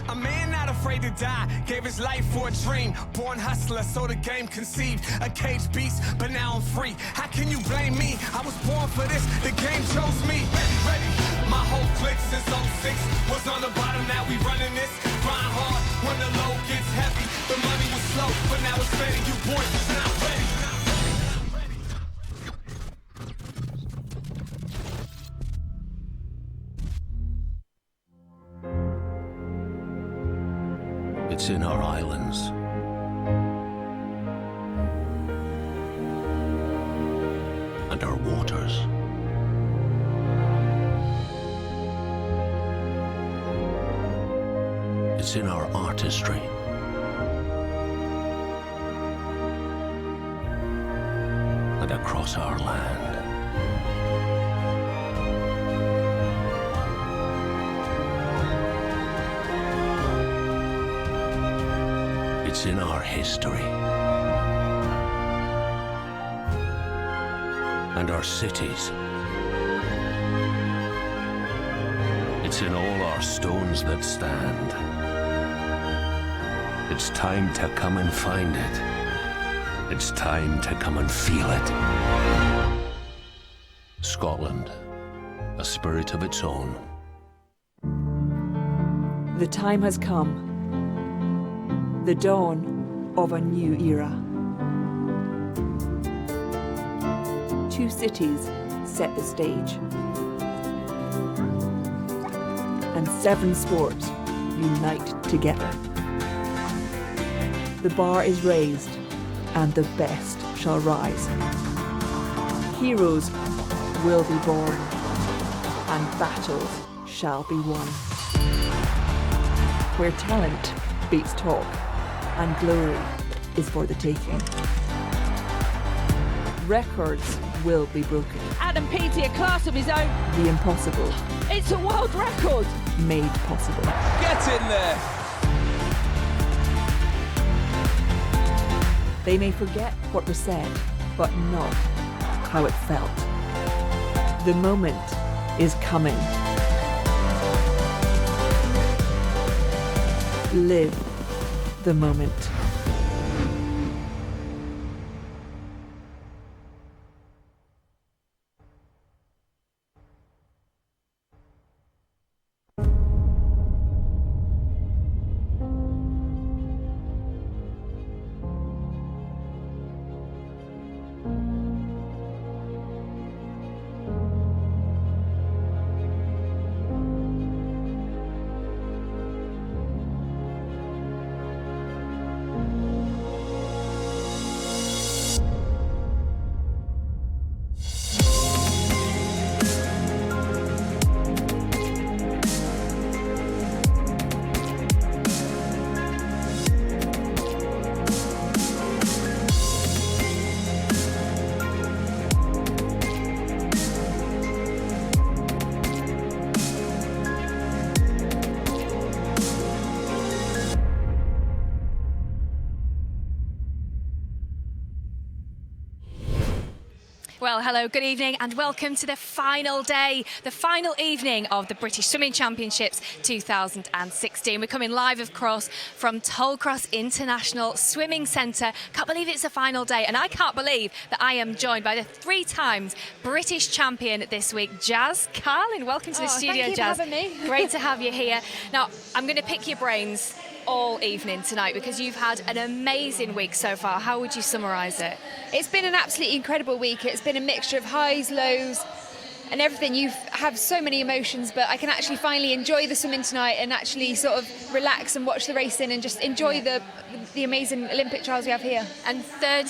A man not afraid to die, gave his life for a dream. Born hustler, so the game conceived. A caged beast, but now I'm free. How can you blame me? I was born for this, the game chose me. Ready. My whole clique since '06 was on the bottom, now we running this. Grind hard when the load gets heavy. The money was slow, but now it's steady. You boys is not ready. It's in our islands. And our waters. It's in our artistry. And across our land. It's in our history. And our cities. It's in all our stones that stand. It's time to come and find it. It's time to come and feel it. Scotland, a spirit of its own. The time has come. The dawn of a new era. 2 cities set the stage. And 7 sports unite together. The bar is raised, and the best shall rise. Heroes will be born, and battles shall be won. Where talent beats talk, and glory is for the taking. Records will be broken. Adam Peaty, a class of his own. The impossible It's a world record. made possible. Get in there! They may forget what was said, but not how it felt. The moment is coming. Live the moment. Well, hello, good evening and welcome to the final day, the final evening of the British Swimming Championships 2016. We're coming live, of course, from Tollcross International Swimming Centre. Can't believe it's the final day, and I can't believe that I am joined by the 3 times British champion this week, Jazz Carlin. Welcome to the studio, thank you Jazz. for having me. Great to have you here. Now, I'm going to pick your brains all evening tonight because you've had an amazing week so far. How would you summarise it? It's been an absolutely incredible week. It's been a mixture of highs, lows, and everything. You have so many emotions, but I can actually finally enjoy the swimming tonight and actually sort of relax and watch the racing and just enjoy the amazing Olympic trials we have here. And third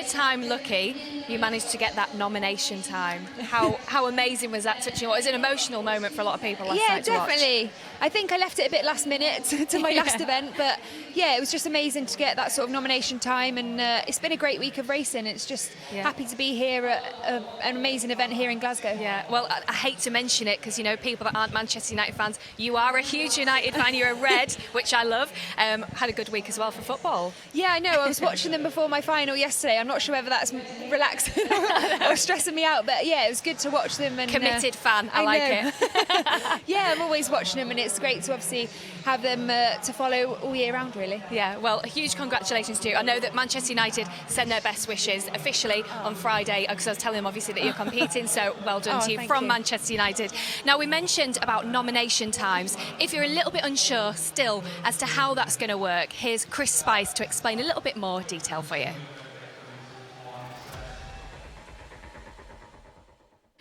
time lucky, you managed to get that nomination time. How amazing was that touching? It was an emotional moment for a lot of people last night to watch. Yeah, definitely. I think I left it a bit last minute to my last event, but yeah, it was just amazing to get that sort of nomination time, and it's been a great week of racing. It's just happy to be here at an amazing event here in Glasgow. Yeah, well, I hate to mention it because, you know, people that aren't Manchester United fans, you are a huge United fan, you're a Red, which I love. Had a good week as well for football. Yeah, I know. I was watching them before my final yesterday. I'm not sure whether that's relaxed dogs or stressing me out. But yeah, it was good to watch them. And Committed fan, I like it. Yeah, I'm always watching them, and it's great to obviously have them to follow all year round, really. Yeah, well, a huge congratulations to you. I know that Manchester United send their best wishes officially on Friday, because I was telling them obviously that you're competing, so well done to you from Manchester United. Now, we mentioned about nomination times. If you're a little bit unsure still as to how that's going to work, here's Chris Spice to explain a little bit more detail for you.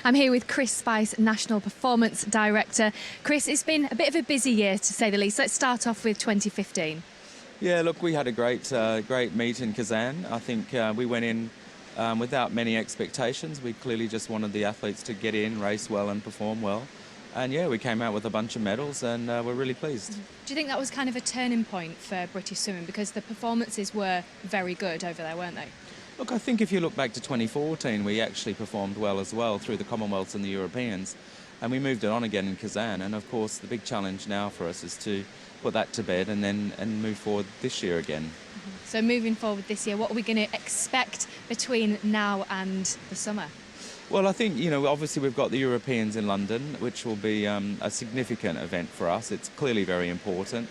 I'm here with Chris Spice, National Performance Director. Chris, it's been a bit of a busy year, to say the least. Let's start off with 2015. Yeah, look, we had a great meet in Kazan. I think we went in without many expectations. We clearly just wanted the athletes to get in, race well and perform well. And yeah, we came out with a bunch of medals, and we're really pleased. Do you think that was kind of a turning point for British swimming, because the performances were very good over there, weren't they? Look, I think if you look back to 2014, we actually performed well as well through the Commonwealths and the Europeans, and we moved it on again in Kazan. And of course, the big challenge now for us is to put that to bed and move forward this year again. So moving forward this year, what are we going to expect between now and the summer? Well, I think, obviously we've got the Europeans in London, which will be a significant event for us. It's clearly very important.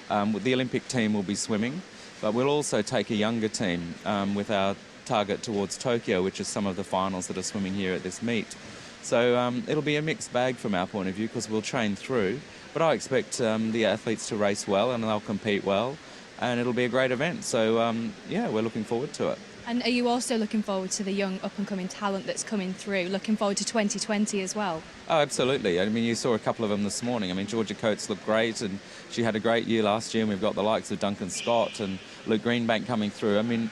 The Olympic team will be swimming, but we'll also take a younger team with our target towards Tokyo, which is some of the finals that are swimming here at this meet. So it'll be a mixed bag from our point of view, because we'll train through, but I expect the athletes to race well and they'll compete well, and it'll be a great event. So yeah, we're looking forward to it. And are you also looking forward to the young up-and-coming talent that's coming through, looking forward to 2020 as well? Oh, absolutely. I mean, you saw a couple of them this morning. I mean, Georgia Coates looked great, and she had a great year last year, and we've got the likes of Duncan Scott and Luke Greenbank coming through. I mean,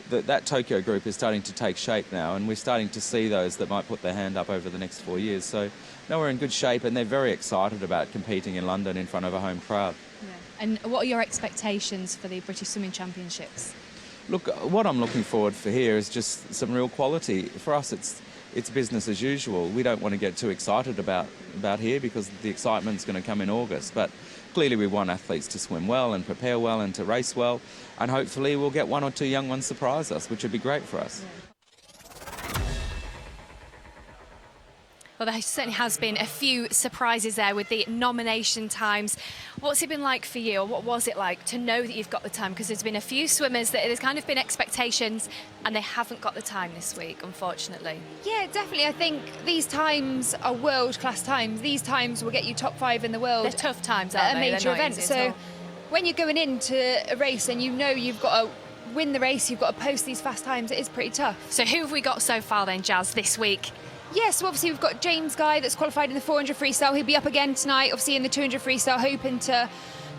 that Tokyo group is starting to take shape now, and we're starting to see those that might put their hand up over the next 4 years. So, no, we're in good shape, and they're very excited about competing in London in front of a home crowd. Yeah. And what are your expectations for the British Swimming Championships? Look, what I'm looking forward for here is just some real quality. For us, it's business as usual. We don't want to get too excited about here, because the excitement's going to come in August. But clearly we want athletes to swim well and prepare well and to race well, and hopefully we'll get one or two young ones surprise us, which would be great for us. Yeah. Well, there certainly has been a few surprises there with the nomination times. What's it been like for you, or what was it like to know that you've got the time? Because there's been a few swimmers that there's kind of been expectations and they haven't got the time this week, unfortunately. Yeah, definitely. I think these times are world-class times. These times will get you top 5 in the world. They're tough times, aren't at they? a major event. So when you're going into a race and you know you've got to win the race, you've got to post these fast times, it is pretty tough. So who have we got so far then, Jazz, this week? Yes, so obviously we've got James Guy that's qualified in the 400 freestyle. He'll be up again tonight, obviously in the 200 freestyle, hoping to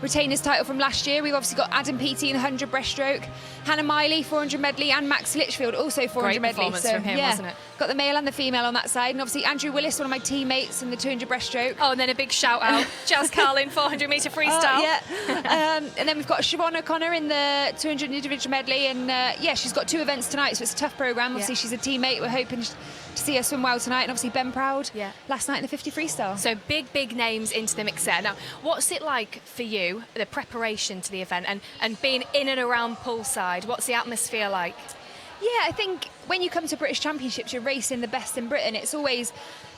retain his title from last year. We've obviously got Adam Peaty in the 100 breaststroke, Hannah Miley 400 medley, and Max Litchfield also 400 Great medley. performance from him, wasn't it? Got the male and the female on that side, and obviously Andrew Willis, one of my teammates in the 200 breaststroke. Oh, and then a big shout out, Jazz Carlin 400 metre freestyle. And then we've got Siobhan O'Connor in the 200 individual medley, and yeah, she's got 2 events tonight, so it's a tough programme. Obviously she's a teammate. We're hoping to see her swim well tonight, and obviously Ben Proud last night in the 50 freestyle. So big names into the mix there. Now, what's it like for you, the preparation to the event, and being in and around poolside? What's the atmosphere like? Yeah, I think when you come to British Championships, you're racing the best in Britain. It's always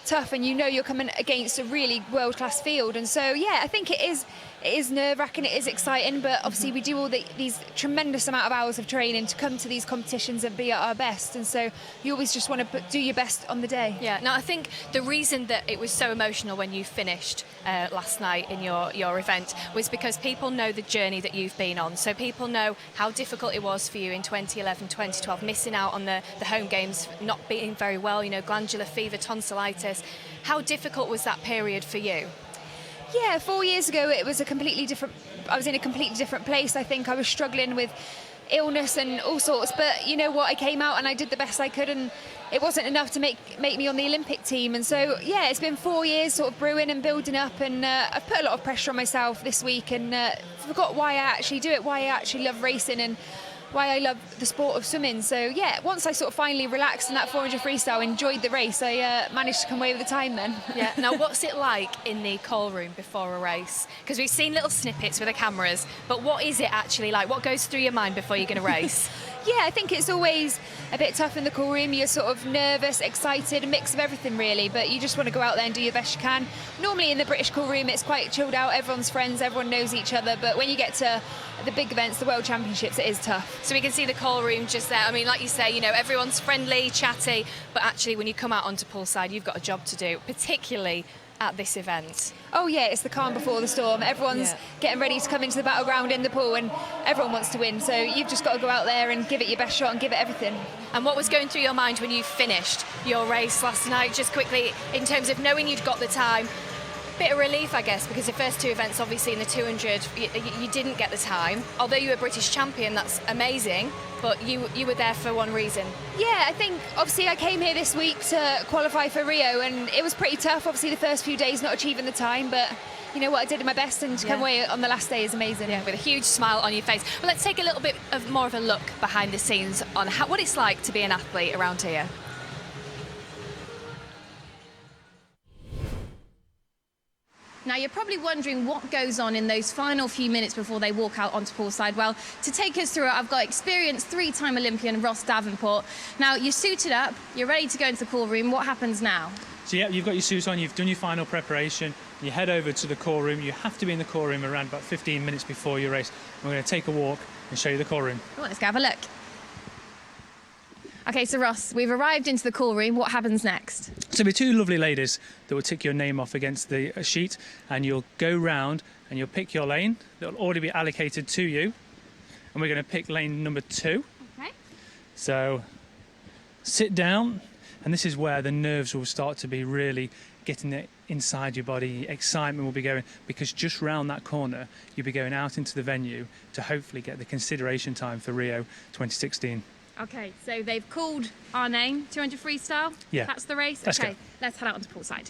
tough, and you know you're coming against a really world-class field. And so, yeah, I think it is nerve-wracking, it is exciting, but obviously we do all these tremendous amount of hours of training to come to these competitions and be at our best. And so you always just want to do your best on the day. Yeah, now I think the reason that it was so emotional when you finished last night in your event was because people know the journey that you've been on. So people know how difficult it was for you in 2011, 2012, missing out on the home games, not being very well, glandular fever, tonsillitis. How difficult was that period for you? Yeah, 4 years ago it was I was in a completely different place. I think I was struggling with illness and all sorts, but you know what, I came out and I did the best I could, and it wasn't enough to make me on the Olympic team. And so yeah, it's been 4 years sort of brewing and building up, and I've put a lot of pressure on myself this week, and forgot why I actually do it, why I actually love racing, and why I love the sport of swimming. So yeah, once I sort of finally relaxed in that 400 freestyle, enjoyed the race, I managed to come away with the time then. Yeah. Now, what's it like in the call room before a race? Because we've seen little snippets with the cameras, but what is it actually like? What goes through your mind before you're going to race? Yeah, I think it's always a bit tough in the call room. You're sort of nervous, excited, a mix of everything really, but you just want to go out there and do your best you can. Normally in the British call room it's quite chilled out, everyone's friends, everyone knows each other, but when you get to the big events, the World Championships, it is tough. So we can see the call room just there. I mean, like you say, you know, everyone's friendly, chatty, but actually when you come out onto poolside, you've got a job to do, particularly at this event. Oh yeah, it's the calm before the storm. Everyone's getting ready to come into the battleground in the pool and everyone wants to win. So you've just got to go out there and give it your best shot and give it everything. And what was going through your mind when you finished your race last night, just quickly, in terms of knowing you'd got the time? Bit of relief, I guess, because the first two events, obviously in the 200, you didn't get the time. Although you were British champion, that's amazing, but you were there for one reason. Yeah, I think obviously I came here this week to qualify for Rio and it was pretty tough, obviously the first few days not achieving the time, but you know what, I did my best and to come away on the last day is amazing. Yeah, with a huge smile on your face. Well, let's take a little bit of more of a look behind the scenes on what it's like to be an athlete around here. Now, you're probably wondering what goes on in those final few minutes before they walk out onto poolside. Well, to take us through it, I've got experienced three-time Olympian Ross Davenport. Now, you're suited up, you're ready to go into the call room. What happens now? So, yeah, you've got your suit on, you've done your final preparation, you head over to the call room. You have to be in the call room around about 15 minutes before your race. We're going to take a walk and show you the call room. Well, let's go have a look. OK, so Ross, we've arrived into the call room. What happens next? So there'll be two lovely ladies that will tick your name off against the sheet, and you'll go round and you'll pick your lane that will already be allocated to you. And we're going to pick lane number 2. OK. So sit down, and this is where the nerves will start to be really getting it inside your body. Excitement will be going, because just round that corner you'll be going out into the venue to hopefully get the consideration time for Rio 2016. OK, so they've called our name, 200 freestyle? Yeah. That's the race? Let's OK, go. let's head out onto poolside.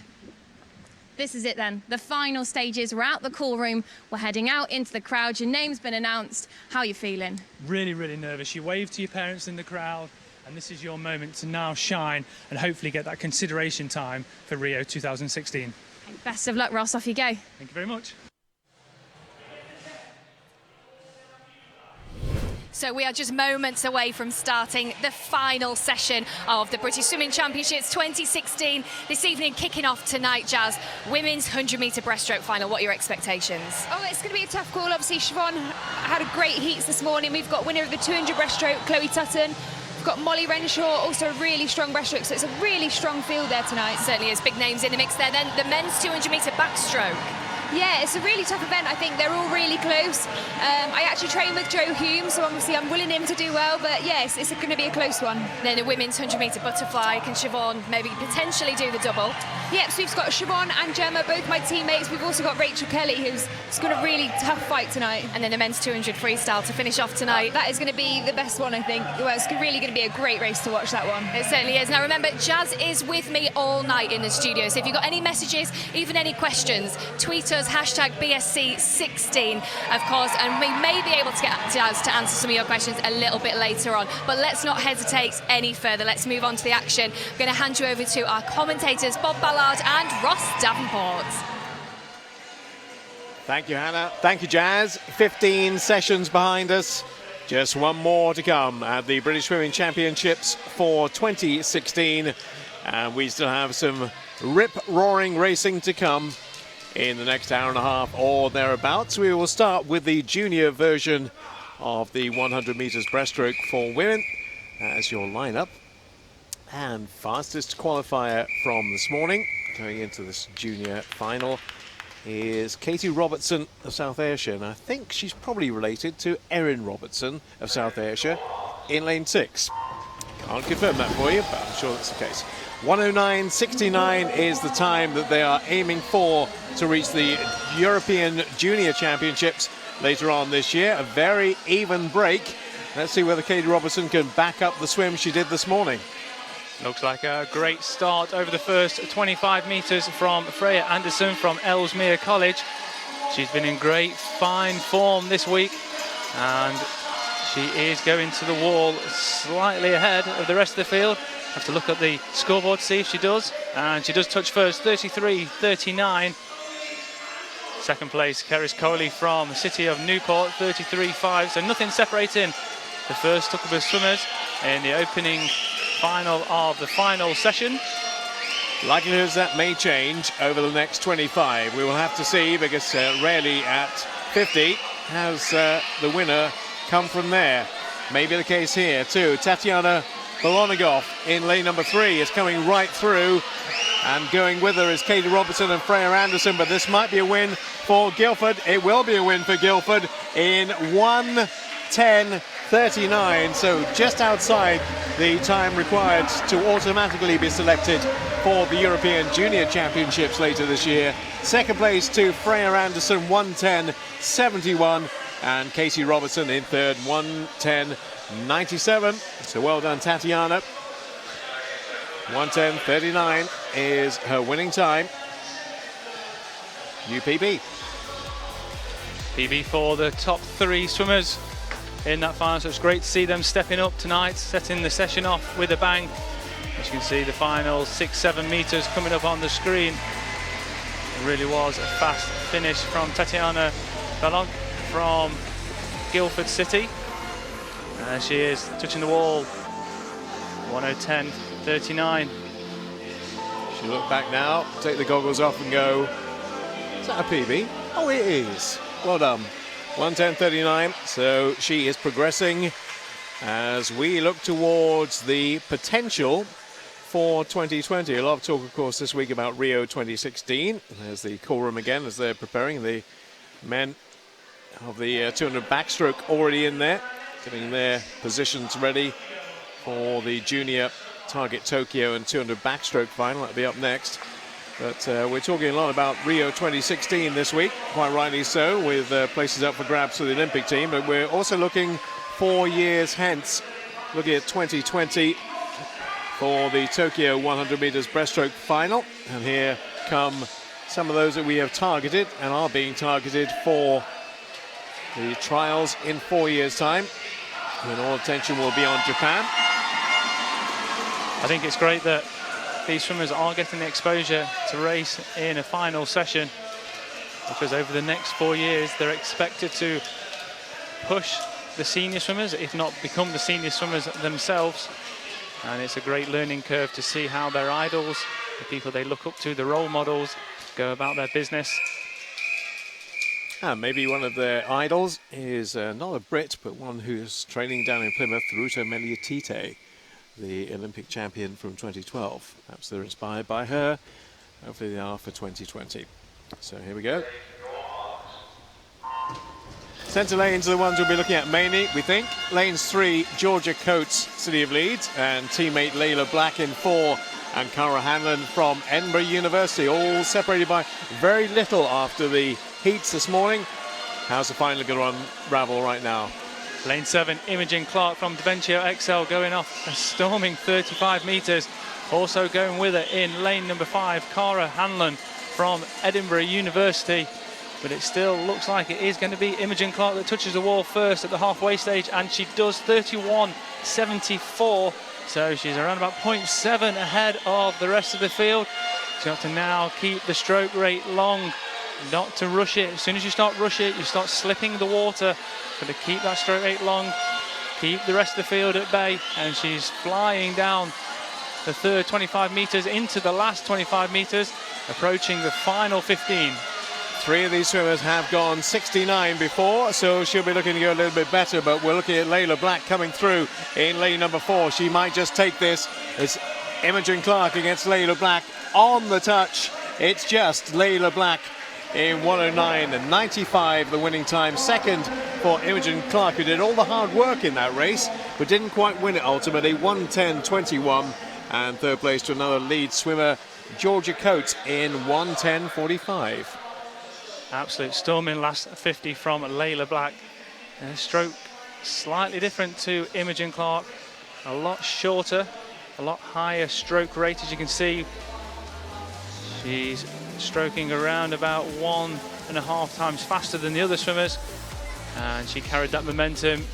This is it then, the final stages. We're out the call room, we're heading out into the crowd. Your name's been announced. How are you feeling? Really, really nervous. You wave to your parents in the crowd, and this is your moment to now shine and hopefully get that consideration time for Rio 2016. Best of luck, Ross. Off you go. Thank you very much. So we are just moments away from starting the final session of the British Swimming Championships 2016. This evening kicking off tonight, Jazz. Women's 100-metre breaststroke final. What are your expectations? Oh, it's going to be a tough call. Obviously, Siobhan had a great heats this morning. We've got winner of the 200 breaststroke, Chloe Tutton. We've got Molly Renshaw, also a really strong breaststroke, so it's a really strong field there tonight. Certainly is. Big names in the mix there. Then the men's 200-metre backstroke. Yeah, it's a really tough event. I think they're all really close. I actually train with Joe Hume, so obviously I'm willing him to do well, but yes, it's going to be a close one. Then the women's 100-metre butterfly. Can Siobhan maybe potentially do the double? Yep, so we've got Siobhan and Gemma, both my teammates. We've also got Rachel Kelly, who's got a really tough fight tonight. And then the men's 200 freestyle to finish off tonight. That is going to be the best one, I think. Well, it's really going to be a great race to watch, that one. It certainly is. Now remember, Jazz is with me all night in the studio, so if you've got any messages, even any questions, tweet us, hashtag BSC16, of course, and we may be able to get Jazz to answer some of your questions a little bit later on. But let's not hesitate any further. Let's move on to the action. I'm going to hand you over to our commentators, Bob Ballard and Ross Davenport. Thank you, Hannah. Thank you, Jazz. 15 sessions behind us. Just one more to come at the British Swimming Championships for 2016. And we still have some rip-roaring racing to come in the next hour and a half or thereabouts. We will start with the junior version of the 100 metres breaststroke for women as your lineup. And fastest qualifier from this morning going into this junior final is Katie Robertson of South Ayrshire, and I think she's probably related to Erin Robertson of South Ayrshire in lane 6. Can't confirm that for you, but I'm sure that's the case. 109.69 is the time that they are aiming for to reach the European Junior Championships later on this year. A very even break. Let's see whether Katie Robertson can back up the swim she did this morning. Looks like a great start over the first 25 metres from Freya Anderson from Ellesmere College. She's been in great, fine form this week, and she is going to the wall slightly ahead of the rest of the field. Have to look at the scoreboard to see if she does, and she does touch first, 33.39. Second place, Keris Coley from the city of Newport, 33.5. So nothing separating the first couple of swimmers in the opening final of the final session. Likelihoods that may change over the next 25. We will have to see, because rarely at 50 has the winner come from there. Maybe the case here too. Tatiana Bolonogov in lane number 3 is coming right through, and going with her is Katie Robertson and Freya Anderson, but this might be a win for Guildford. It will be a win for Guildford in 1:10:39, so just outside the time required to automatically be selected for the European Junior Championships later this year. Second place to Freya Anderson, 1:10:71, and Katie Robertson in third, 1:10:97. So well done, Tatiana. 1:10:39 is her winning time. New PB. PB for the top 3 swimmers in that final, so it's great to see them stepping up tonight, setting the session off with a bang. As you can see, the final 6-7 meters coming up on the screen. It really was a fast finish from Tatiana Balog from Guildford City. She is touching the wall, 1:10:39. She look back now, take the goggles off and go, is that a PB? Oh, it is. Well done. 1:10:39, so she is progressing as we look towards the potential for 2020. A lot of talk, of course, this week about Rio 2016. There's the call room again as they're preparing. The men of the 200 backstroke already in there, getting their positions ready for the junior Target Tokyo and 200 backstroke final. That'll be up next. But we're talking a lot about Rio 2016 this week, quite rightly so, with places up for grabs for the Olympic team. But we're also looking 4 years hence, looking at 2020 for the Tokyo 100 meters breaststroke final. And here come some of those that we have targeted and are being targeted for the trials in 4 years' time, when all attention will be on Japan. I think it's great that these swimmers are getting the exposure to race in a final session, because over the next 4 years they're expected to push the senior swimmers, if not become the senior swimmers themselves. And it's a great learning curve to see how their idols, the people they look up to, the role models, go about their business. And maybe one of their idols is not a Brit, but one who's training down in Plymouth, Ruta Meliotite, the Olympic champion from 2012. Perhaps they're inspired by her. Hopefully they are for 2020. So here we go. Centre lanes are the ones we'll be looking at mainly, we think. Lanes 3, Georgia Coates, City of Leeds, and teammate Layla Black in 4, and Cara Hanlon from Edinburgh University, all separated by very little after the heats this morning. How's the final going to unravel right now? Lane 7, Imogen Clark from Davencio XL going off a storming 35 metres. Also going with her in lane number 5, Cara Hanlon from Edinburgh University. But it still looks like it is going to be Imogen Clark that touches the wall first at the halfway stage, and she does, 31.74. So she's around about 0.7 ahead of the rest of the field. So you have to now keep the stroke rate long, not to rush it. As soon as you start rushing it, you start slipping the water. Got to keep that stroke rate long, keep the rest of the field at bay, and she's flying down the third 25 metres into the last 25 metres, approaching the final 15. 3 of these swimmers have gone 69 before, so she'll be looking to go a little bit better, but we're looking at Layla Black coming through in lane number 4. She might just take this. It's Imogen Clark against Layla Black on the touch. It's just Layla Black in 1:09.95, the winning time. Second for Imogen Clark, who did all the hard work in that race, but didn't quite win it ultimately, 1:10.21. And third place to another lead swimmer, Georgia Coates, in 1:10.45. Absolute storming last 50 from Layla Black. And a stroke slightly different to Imogen Clark. A lot shorter, a lot higher stroke rate, as you can see. She's stroking around about 1.5 times faster than the other swimmers. And she carried that momentum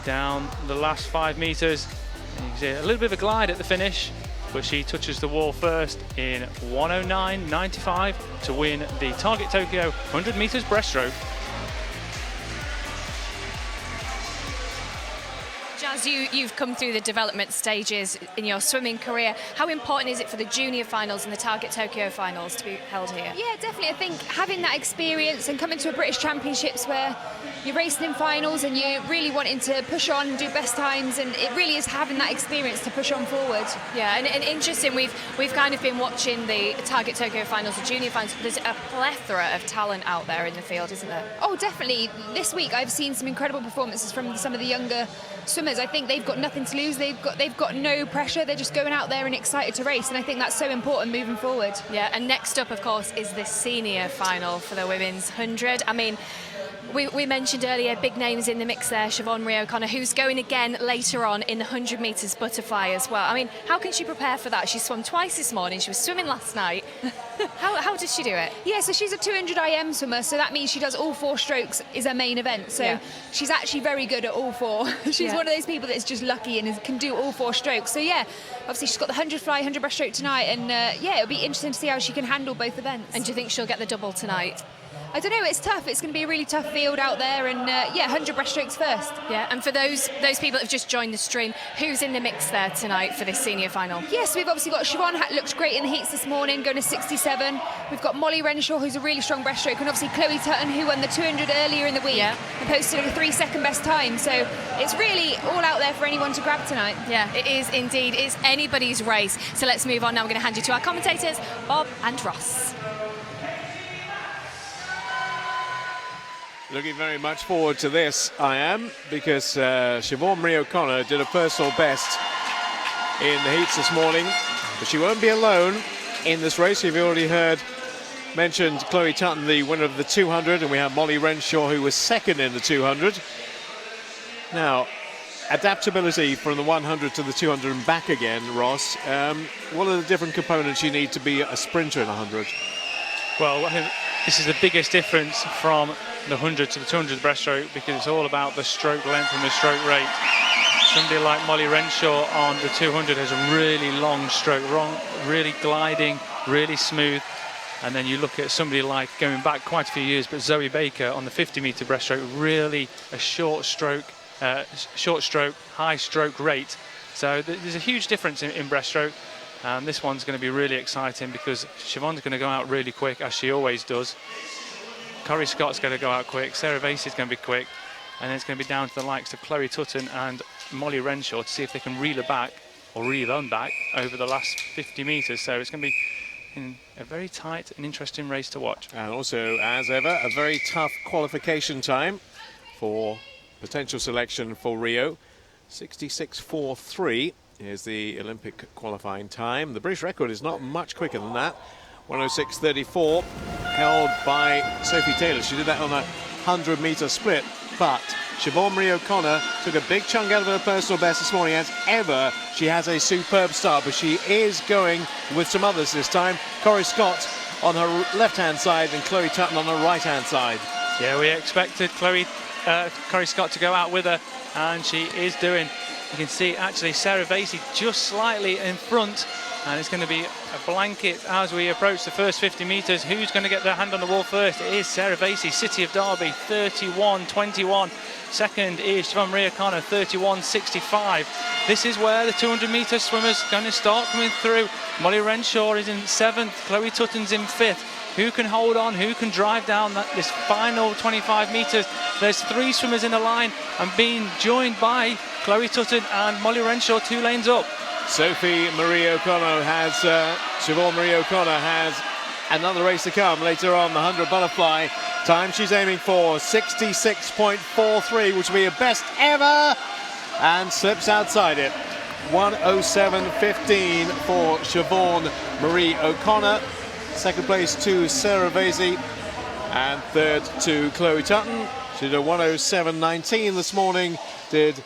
down the last 5 metres. And you can see a little bit of a glide at the finish, but she touches the wall first in 1:09.95 to win the Target Tokyo 100 metres breaststroke. as you've come through the development stages in your swimming career, how important is it for the junior finals and the Target Tokyo finals to be held here? Yeah, definitely. I think having that experience and coming to a British Championships where you're racing in finals and you're really wanting to push on and do best times, and it really is having that experience to push on forward. Yeah, and interesting, we've kind of been watching the Target Tokyo finals, the junior finals. There's a plethora of talent out there in the field, isn't there? Oh, definitely. This week I've seen some incredible performances from some of the younger swimmers. I think they've got nothing to lose. They've got no pressure. They're just going out there and excited to race, and I think that's so important moving forward. Yeah, and next up, of course, is the senior final for the women's 100. I mean, we mentioned earlier big names in the mix there. Siobhan Marie O'Connor, who's going again later on in the 100 metres butterfly as well. I mean, how can she prepare for that? She swam twice this morning. She was swimming last night. How did she do it? Yeah, so she's a 200 IM swimmer, so that means she does all 4 strokes is her main event. So she's actually very good at all 4. She's one of those people that's just lucky and can do all 4 strokes. So yeah, obviously she's got the 100 fly, 100 breaststroke tonight, and yeah, it'll be interesting to see how she can handle both events. And do you think she'll get the double tonight? I don't know, it's tough. It's going to be a really tough field out there, and yeah, 100 breaststrokes first. Yeah, and for those people that have just joined the stream, who's in the mix there tonight for this senior final? Yes, we've obviously got Siobhan looked great in the heats this morning, going to 67. We've got Molly Renshaw, who's a really strong breaststroke, and obviously Chloe Tutton, who won the 200 earlier in the week and posted a 3-second best time. So it's really all out there for anyone to grab tonight. Yeah, it is indeed. It's anybody's race. So let's move on now. We're going to hand you to our commentators, Bob and Ross. Looking very much forward to this, I am, because Siobhan Marie O'Connor did a personal best in the heats this morning, but she won't be alone in this race. You've already mentioned Chloe Tutton, the winner of the 200, and we have Molly Renshaw, who was second in the 200. Now, adaptability from the 100 to the 200 and back again, Ross. What are the different components you need to be a sprinter in 100? Well, I think this is the biggest difference from the 100 to the 200 breaststroke, because it's all about the stroke length and the stroke rate. Somebody like Molly Renshaw on the 200 has a really long stroke, really gliding, really smooth. And then you look at somebody like, going back quite a few years, but Zoe Baker on the 50-metre breaststroke, really a short stroke, high stroke rate. So there's a huge difference in breaststroke. And this one's going to be really exciting because Siobhan's going to go out really quick, as she always does. Corrie Scott's going to go out quick. Sarah Vasey's going to be quick. And then it's going to be down to the likes of Chloe Tutton and Molly Renshaw to see if they can reel her back, or reel on back, over the last 50 metres. So it's going to be a very tight and interesting race to watch. And also, as ever, a very tough qualification time for potential selection for Rio. 66.43 is the Olympic qualifying time. The British record is not much quicker than that. 106.34, held by Sophie Taylor. She did that on a 100-metre split, but Siobhan Marie O'Connor took a big chunk out of her personal best this morning. As ever, she has a superb start, but she is going with some others this time. Corrie Scott on her left-hand side and Chloe Tutton on her right-hand side. Yeah, we expected Corrie Scott to go out with her, and she is doing. You can see actually Sarah Vasey just slightly in front, and it's going to be a blanket as we approach the first 50 metres. Who's going to get their hand on the wall first? It is Sarah Vasey, City of Derby, 31.21. Second is Siobhan Marie O'Connor, 31.65. This is where the 200-metre swimmers are going to start coming through. Molly Renshaw is in 7th, Chloe Tutton's in 5th. Who can hold on? Who can drive down this final 25 metres? There's 3 swimmers in the line and being joined by Chloe Tutton and Molly Renshaw 2 lanes up. Sophie Marie O'Connor has, Siobhan Marie O'Connor has another race to come later on, the 100 butterfly. Time she's aiming for 66.43, which will be her best ever, and slips outside it. 107.15 for Siobhan Marie O'Connor. Second place to Sarah Vasey, and third to Chloe Tutton. She did a 107.19 this morning, did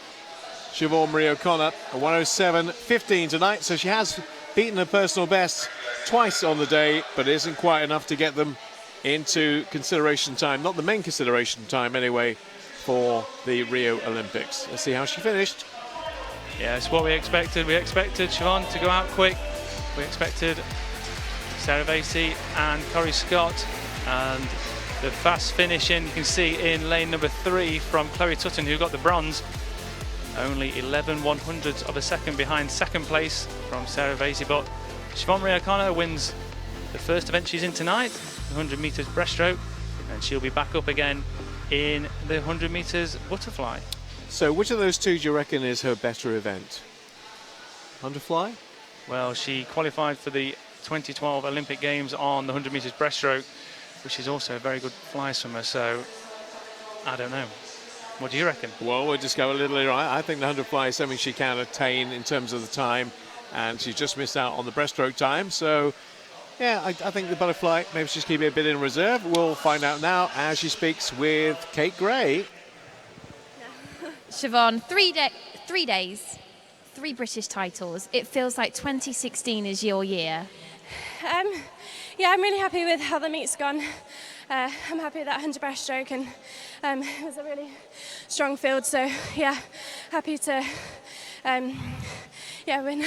Siobhan Marie O'Connor, a 107.15 tonight, so she has beaten her personal best twice on the day, but it isn't quite enough to get them into consideration time, not the main consideration time anyway, for the Rio Olympics. Let's see how she finished. Yeah, it's what we expected. We expected Siobhan to go out quick. We expected Sarah Vasey and Corrie Scott, and the fast finishing you can see in lane number 3 from Chloe Tutton, who got the bronze. only 11 100ths of a second behind second place from Sarah Vasey. But Siobhan Maria O'Connor wins the first event she's in tonight, the 100 metres breaststroke, and she'll be back up again in the 100 metres butterfly. So which of those two do you reckon is her better event? Butterfly? Well, she qualified for the 2012 Olympic Games on the 100 metres breaststroke, which is also a very good fly swimmer, so I don't know. What do you reckon? Well, we'll just go a little later. I think the 100 fly is something she can attain in terms of the time, and she's just missed out on the breaststroke time. So, yeah, I think the butterfly, maybe she's keeping a bit in reserve. We'll find out now as she speaks with Kate Gray. Siobhan, 3 days, 3 British titles. It feels like 2016 is your year. Yeah, I'm really happy with how the meet's gone. I'm happy with that 100 breaststroke, and it was a really strong field. So yeah, happy to win.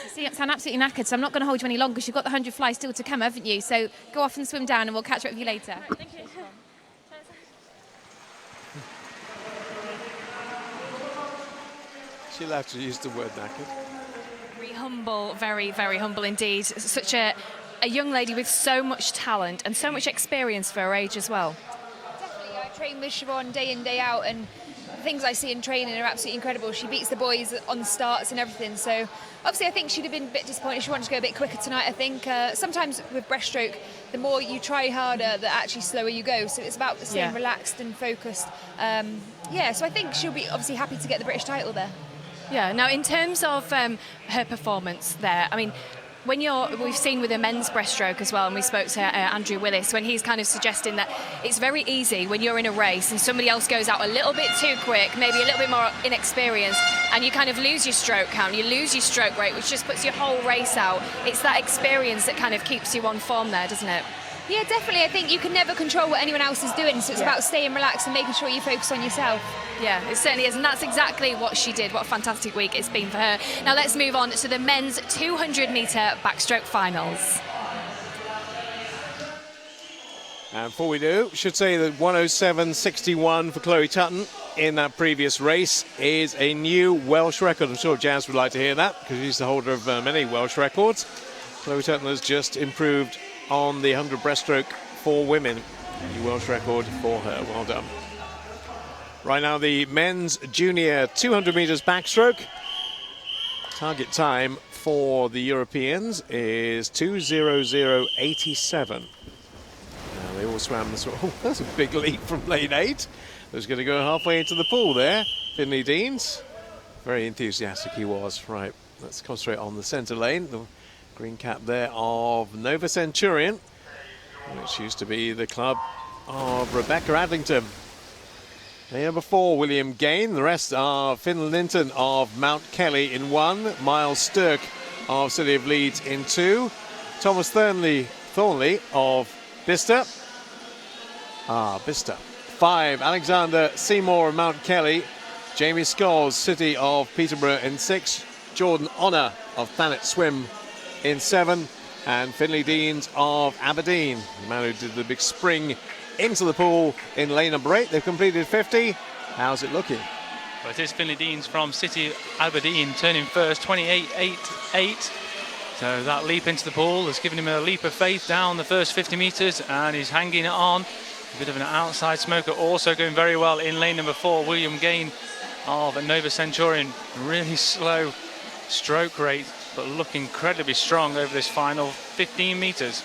See, you sound absolutely knackered, so I'm not going to hold you any longer because you've got the 100 fly still to come, haven't you? So go off and swim down, and we'll catch up with you later. Right, thank you. She'll have to use the word knackered. Very humble, very, very humble indeed. Such a young lady with so much talent and so much experience for her age as well. Definitely, I train with Siobhan day in, day out, and the things I see in training are absolutely incredible. She beats the boys on the starts and everything, so obviously I think she'd have been a bit disappointed. She wanted to go a bit quicker tonight, I think. Sometimes with breaststroke, the more you try harder, the actually slower you go, so it's about staying relaxed and focused. So I think she'll be obviously happy to get the British title there. Yeah, now in terms of her performance there, I mean, we've seen with the men's breaststroke as well, and we spoke to Andrew Willis when he's kind of suggesting that it's very easy when you're in a race and somebody else goes out a little bit too quick, maybe a little bit more inexperienced, and you kind of lose your stroke count, you lose your stroke rate, which just puts your whole race out. It's that experience that kind of keeps you on form there, doesn't it? Yeah, definitely. I think you can never control what anyone else is doing, so it's about staying relaxed and making sure you focus on yourself. Yeah, it certainly is, and that's exactly what she did. What a fantastic week it's been for her. Now let's move on to the men's 200-metre backstroke finals. And before we do, should say that 107.61 for Chloe Tutton in that previous race is a new Welsh record. I'm sure Jazz would like to hear that because she's the holder of many Welsh records. Chloe Tutton has just improved on the 100 breaststroke for women. A new Welsh record for her. Well done. Right now, the men's junior 200 metres backstroke. Target time for the Europeans is 2:00.87. Now they all swam this. Oh, that's a big leap from lane 8. Who's going to go halfway into the pool there? Finley Deans. Very enthusiastic he was. Right, let's concentrate on the centre lane. The green cap there of Nova Centurion, which used to be the club of Rebecca Adlington. Number 4, William Gain. The rest are Finn Linton of Mount Kelly in 1, Miles Stirk of City of Leeds in 2, Thomas Thornley of Bicester. Bicester. 5, Alexander Seymour of Mount Kelly, Jamie Scholes, City of Peterborough in 6, Jordan Honour of Planet Swim in 7, and Finley Deans of Aberdeen, the man who did the big spring into the pool in lane number 8. They've completed 50. How's it looking? Well, it is Finley Deans from City Aberdeen turning first, 28.88. So that leap into the pool has given him a leap of faith down the first 50 metres, and he's hanging it on. A bit of an outside smoker, also going very well in lane number 4, William Gain of Nova Centurion. Really slow stroke rate, but look incredibly strong over this final 15 metres.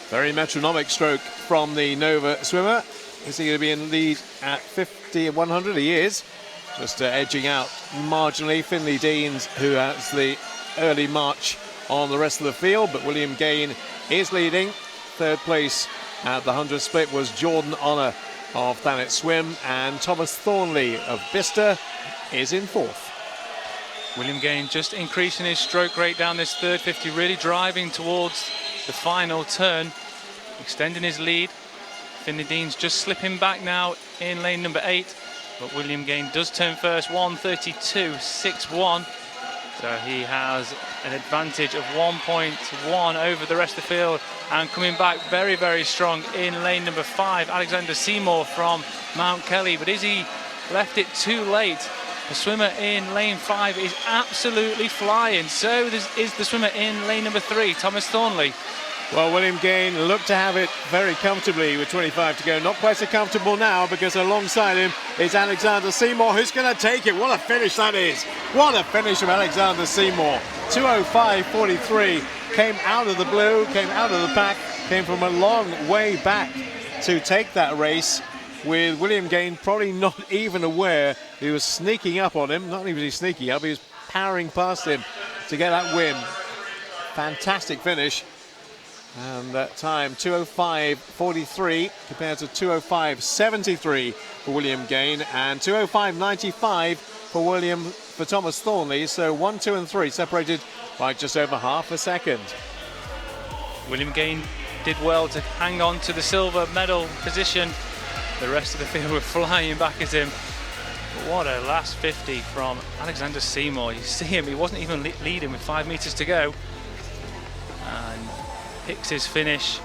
Very metronomic stroke from the Nova swimmer. Is he going to be in lead at 50-100? He is. Just edging out marginally Finley Deans, who has the early march on the rest of the field, but William Gain is leading. Third place at the 100 split was Jordan Honour of Planet Swim, and Thomas Thornley of Bicester is in 4th. William Gain just increasing his stroke rate down this third 50, really driving towards the final turn, extending his lead. Finley Deans just slipping back now in lane number 8, but William Gain does turn first, 1:32.61. So he has an advantage of 1.1 over the rest of the field, and coming back very, very strong in lane number 5, Alexander Seymour from Mount Kelly. But is he left it too late The swimmer in lane 5 is absolutely flying. So is the swimmer in lane number 3, Thomas Thornley. Well, William Gain looked to have it very comfortably with 25 to go. Not quite so comfortable now, because alongside him is Alexander Seymour, who's going to take it. What a finish that is. What a finish from Alexander Seymour. 2:05.43. Came out of the blue, came out of the pack, came from a long way back to take that race, with William Gain probably not even aware he was sneaking up on him. Not even sneaking up, he was powering past him to get that win. Fantastic finish. And that time, 2:05.43 compared to 2:05.73 for William Gain, and 2:05.95 for Thomas Thornley. So 1, 2 and 3 separated by just over half a second. William Gain did well to hang on to the silver medal position. The rest of the field were flying back at him. But what a last 50 from Alexander Seymour. You see him, he wasn't even leading with 5 meters to go. And picks his finish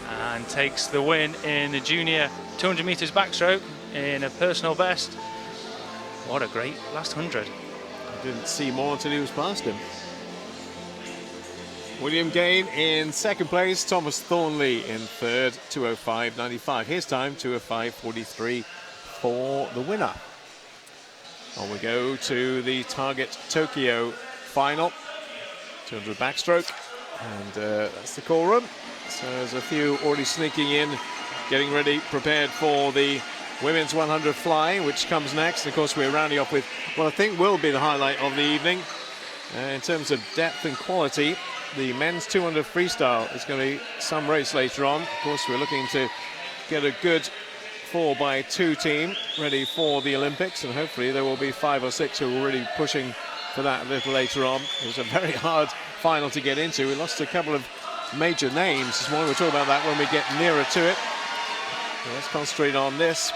and takes the win in the junior 200 meters backstroke in a personal best. What a great last 100. I didn't see more until he was past him. William Gain in second place, Thomas Thornley in third, 2:05.95. His time, 2:05.43 for the winner. On we go to the Target Tokyo final, 200 backstroke, and that's the call room. So there's a few already sneaking in, getting ready, prepared for the women's 100 fly, which comes next. Of course, we're rounding off with what I think will be the highlight of the evening. In terms of depth and quality, the men's 200 freestyle is going to be some race later on. Of course, we're looking to get a good 4x2 team ready for the Olympics, and hopefully there will be 5 or 6 who are really pushing for that a little later on. It was a very hard final to get into. We lost a couple of major names this morning. We'll talk about that when we get nearer to it. So let's concentrate on this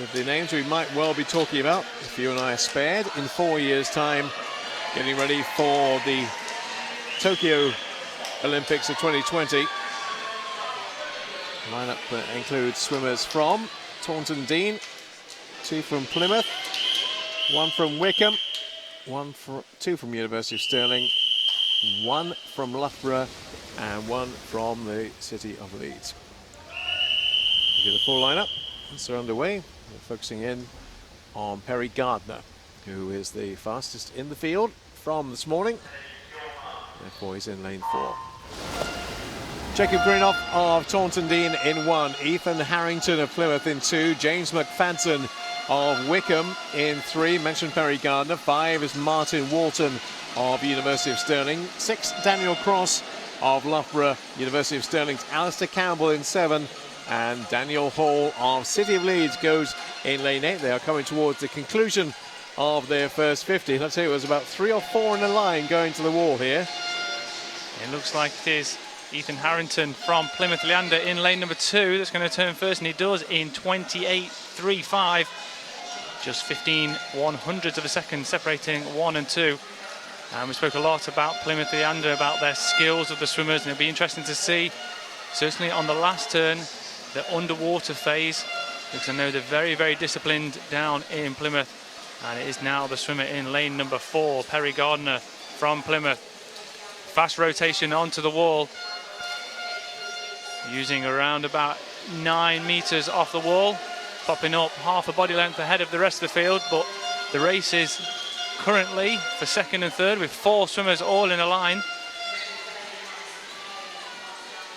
with the names we might well be talking about, if you and I are spared, in 4 years' time, getting ready for the Tokyo Olympics of 2020. Lineup that includes swimmers from Taunton Deane, 2 from Plymouth, 1 from Wickham, 2 from University of Stirling, 1 from Loughborough, and 1 from the City of Leeds. We get the full lineup. It's underway. We're focusing in on Perry Gardner, who is the fastest in the field from this morning. Therefore, he's in lane 4. Jacob Greenoff of Taunton Deane in 1, Ethan Harrington of Plymouth in 2, James McFadden of Wickham in 3, mentioned Perry Gardner. 5 is Martin Walton of University of Stirling. 6, Daniel Cross of Loughborough, University of Stirling's Alistair Campbell in 7, and Daniel Hall of City of Leeds goes in lane 8. They are coming towards the conclusion of their first 50. Let's say it was about 3 or 4 in a line going to the wall here. It looks like it is Ethan Harrington from Plymouth Leander in lane number 2 that's going to turn first, and he does in 28.35. Just 15/100ths of a second separating 1 and 2. And we spoke a lot about Plymouth Leander, about their skills of the swimmers, and it'll be interesting to see, certainly on the last turn, the underwater phase, because I know they're very, very disciplined down in Plymouth. And it is now the swimmer in lane number 4, Perry Gardner from Plymouth. Fast rotation onto the wall, using around about 9 meters off the wall, popping up half a body length ahead of the rest of the field. But the race is currently for second and third, with 4 swimmers all in a line.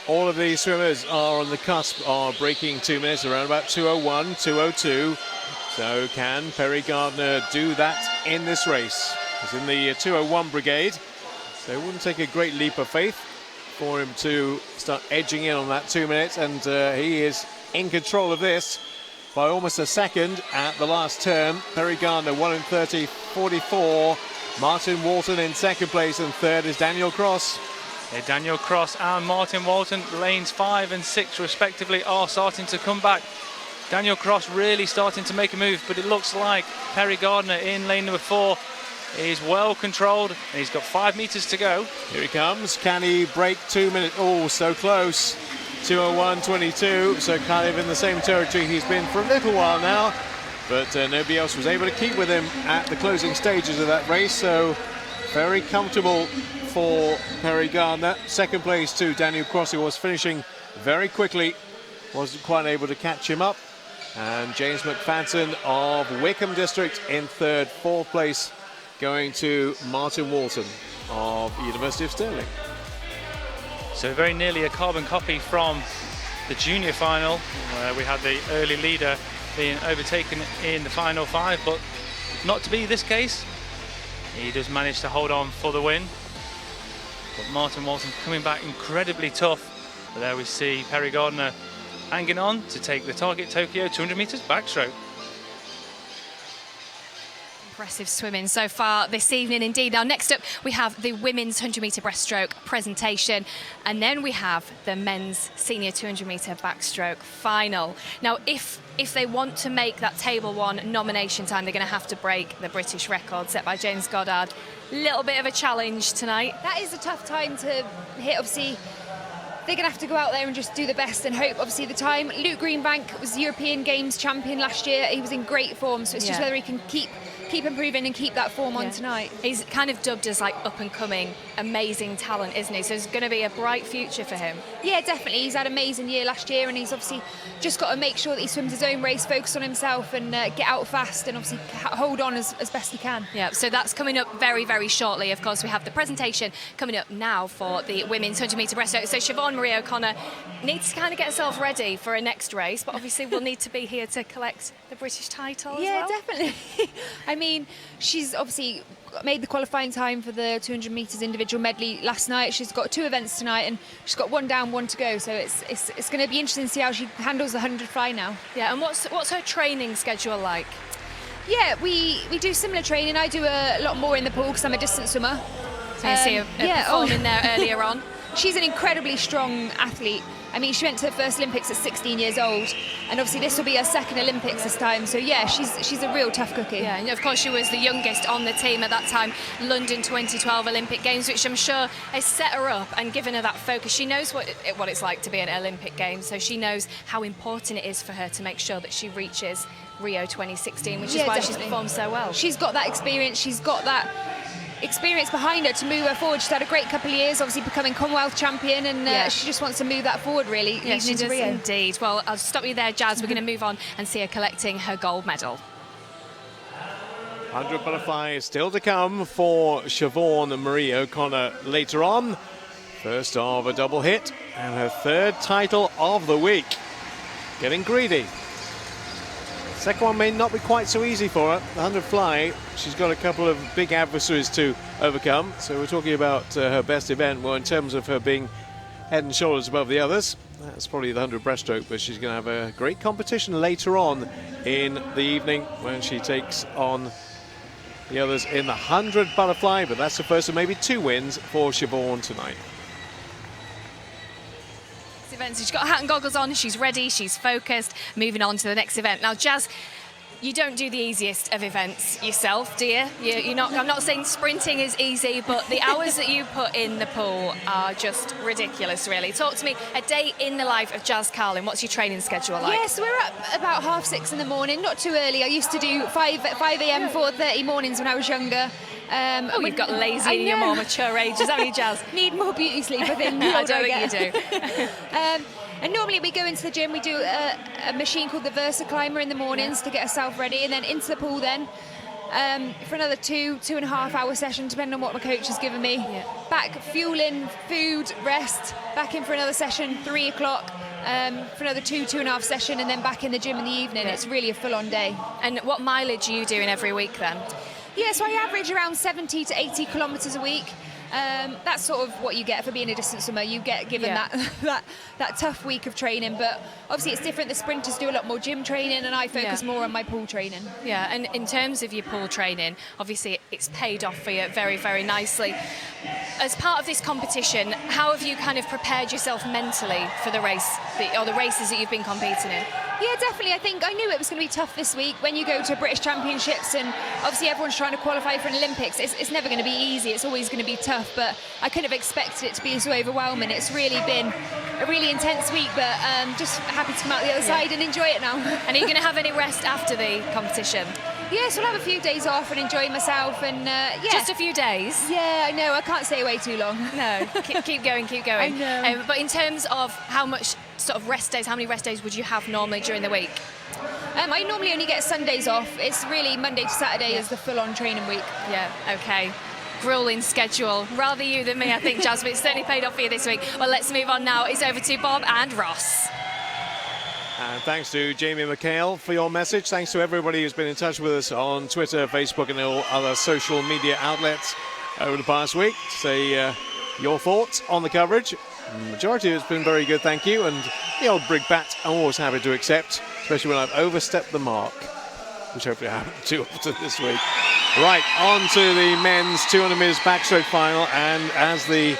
All of these swimmers are on the cusp of breaking 2 minutes, around about 2:01, 2:02. So can Perry Gardner do that in this race? He's in the 2:01 brigade, so it wouldn't take a great leap of faith for him to start edging in on that 2 minutes, and he is in control of this by almost a second at the last turn. Perry Gardner 1:30.44. Martin Walton in second place, and third is Daniel Cross. Daniel Cross and Martin Walton, lanes 5 and 6 respectively, are starting to come back. Daniel Cross really starting to make a move, but it looks like Perry Gardner in lane number 4 is well controlled, and he's got 5 meters to go. Here he comes. Can he break 2 minutes? Oh, so close. 2:01.22, so kind of in the same territory he's been for a little while now. but nobody else was able to keep with him at the closing stages of that race, so very comfortable for Perry Gardner. Second place to Daniel Cross, who was finishing very quickly, wasn't quite able to catch him up. And James McFadden of Wickham District in third. Fourth place going to Martin Walton of University of Stirling. So very nearly a carbon copy from the junior final, where we had the early leader being overtaken in the final 5, but not to be this case. He does manage to hold on for the win. But Martin Walton coming back incredibly tough. But there we see Perry Gardner hanging on to take the Target Tokyo 200 metres backstroke. Impressive swimming so far this evening indeed. Now next up we have the women's 100 metre breaststroke presentation, and then we have the men's senior 200 metre backstroke final. Now if they want to make that table 1 nomination time, they're going to have to break the British record set by James Goddard. Little bit of a challenge tonight. That is a tough time to hit. Obviously they're going to have to go out there and just do the best and hope. Obviously the time, Luke Greenbank was European Games champion last year. He was in great form, so it's just whether he can keep improving and keep that form on tonight. He's kind of dubbed as like up and coming amazing talent, isn't he? So there's going to be a bright future for him. Yeah, definitely. He's had an amazing year last year, and he's obviously just got to make sure that he swims his own race, focus on himself, and get out fast, and obviously hold on as best he can. Yeah, so that's coming up very, very shortly. Of course, we have the presentation coming up now for the women's 100 metre breaststroke. So Siobhan Marie O'Connor needs to kind of get herself ready for a next race, but obviously we'll need to be here to collect the British title as well. Yeah, definitely. I mean, she's obviously made the qualifying time for the 200 metres individual medley last night. She's got 2 events tonight, and she's got 1 down, 1 to go. So it's going to be interesting to see how she handles the 100 fly now. Yeah, and what's her training schedule like? Yeah, we do similar training. I do a lot more in the pool because I'm a distance swimmer. So you see her performing there earlier on. She's an incredibly strong athlete. I mean, she went to the first Olympics at 16 years old, and obviously this will be her second Olympics this time. So yeah, she's a real tough cookie. Yeah, and of course she was the youngest on the team at that time, London 2012 Olympic Games, which I'm sure has set her up and given her that focus. She knows what it's like to be an Olympic Games, so she knows how important it is for her to make sure that she reaches Rio 2016, which is why she's performed so well. She's got that experience. She's got that experience behind her to move her forward. She's had a great couple of years, obviously becoming Commonwealth champion, and she just wants to move that forward, really. Yeah, she does indeed. Well, I'll stop you there, Jazz. We're going to move on and see her collecting her gold medal. 100 butterfly is still to come for Siobhan Marie O'Connor later on. First of a double hit and her 3rd title of the week. Getting greedy. Second one may not be quite so easy for her. The 100 fly, she's got a couple of big adversaries to overcome. So we're talking about her best event, well, in terms of her being head and shoulders above the others. That's probably the 100 breaststroke, but she's going to have a great competition later on in the evening when she takes on the others in the 100 butterfly. But that's the first of maybe 2 wins for Siobhan tonight. She's got a hat and goggles on, she's ready, she's focused, moving on to the next event. Now, Jazz, you don't do the easiest of events yourself, do you? I'm not saying sprinting is easy, but the hours that you put in the pool are just ridiculous, really. Talk to me, a day in the life of Jazz Carlin. What's your training schedule like? Yes, we're up about 6:30 in the morning, not too early. I used to do 5 a.m, 4:30 mornings when I was younger. You've got lazy in your more mature ages, haven't you, Jazz? Need more beauty sleep, I think. I don't think you do. And normally we go into the gym, we do a machine called the Versa Climber in the mornings to get ourselves ready, and then into the pool then for another 2.5 hour session, depending on what my coach has given me. Yeah. Back, fueling, food, rest, back in for another session, 3 o'clock. For another 2.5 session, and then back in the gym in the evening. Yeah. It's really a full-on day. And what mileage are you doing every week then? Yeah, so I average around 70 to 80 kilometres a week. That's sort of what you get for being a distance swimmer. You get given that tough week of training, but obviously it's different. The sprinters do a lot more gym training, and I focus more on my pool training. Yeah, and in terms of your pool training, obviously it's paid off for you very, very nicely. As part of this competition, how have you kind of prepared yourself mentally for the race, or the races that you've been competing in? Yeah, definitely. I think I knew it was going to be tough this week. When you go to British Championships, and obviously everyone's trying to qualify for an Olympics, it's never going to be easy. It's always going to be tough. enough, but I couldn't have expected it to be so overwhelming. It's really been a really intense week, but just happy to come out the other side and enjoy it now. And are you going to have any rest after the competition? Yes, we'll have a few days off and enjoy myself, and yeah. Just a few days? Yeah, I know, I can't stay away too long. No, keep going, keep going. I know. But in terms of how much sort of rest days, how many rest days would you have normally during the week? I normally only get Sundays off. It's really Monday to Saturday is the full-on training week. Yeah, okay. Grueling schedule. Rather you than me, I think, Jasmine. It's certainly paid off for you this week. Well, let's move on now. It's over to Bob and Ross. And thanks to Jamie McHale for your message. Thanks to everybody who's been in touch with us on Twitter, Facebook and all other social media outlets over the past week to say your thoughts on the coverage. The majority has been very good, thank you. And the old brickbat I'm always happy to accept, especially when I've overstepped the mark, which hopefully I haven't too often this week. Right, on to the men's 200 metres backstroke final. And as the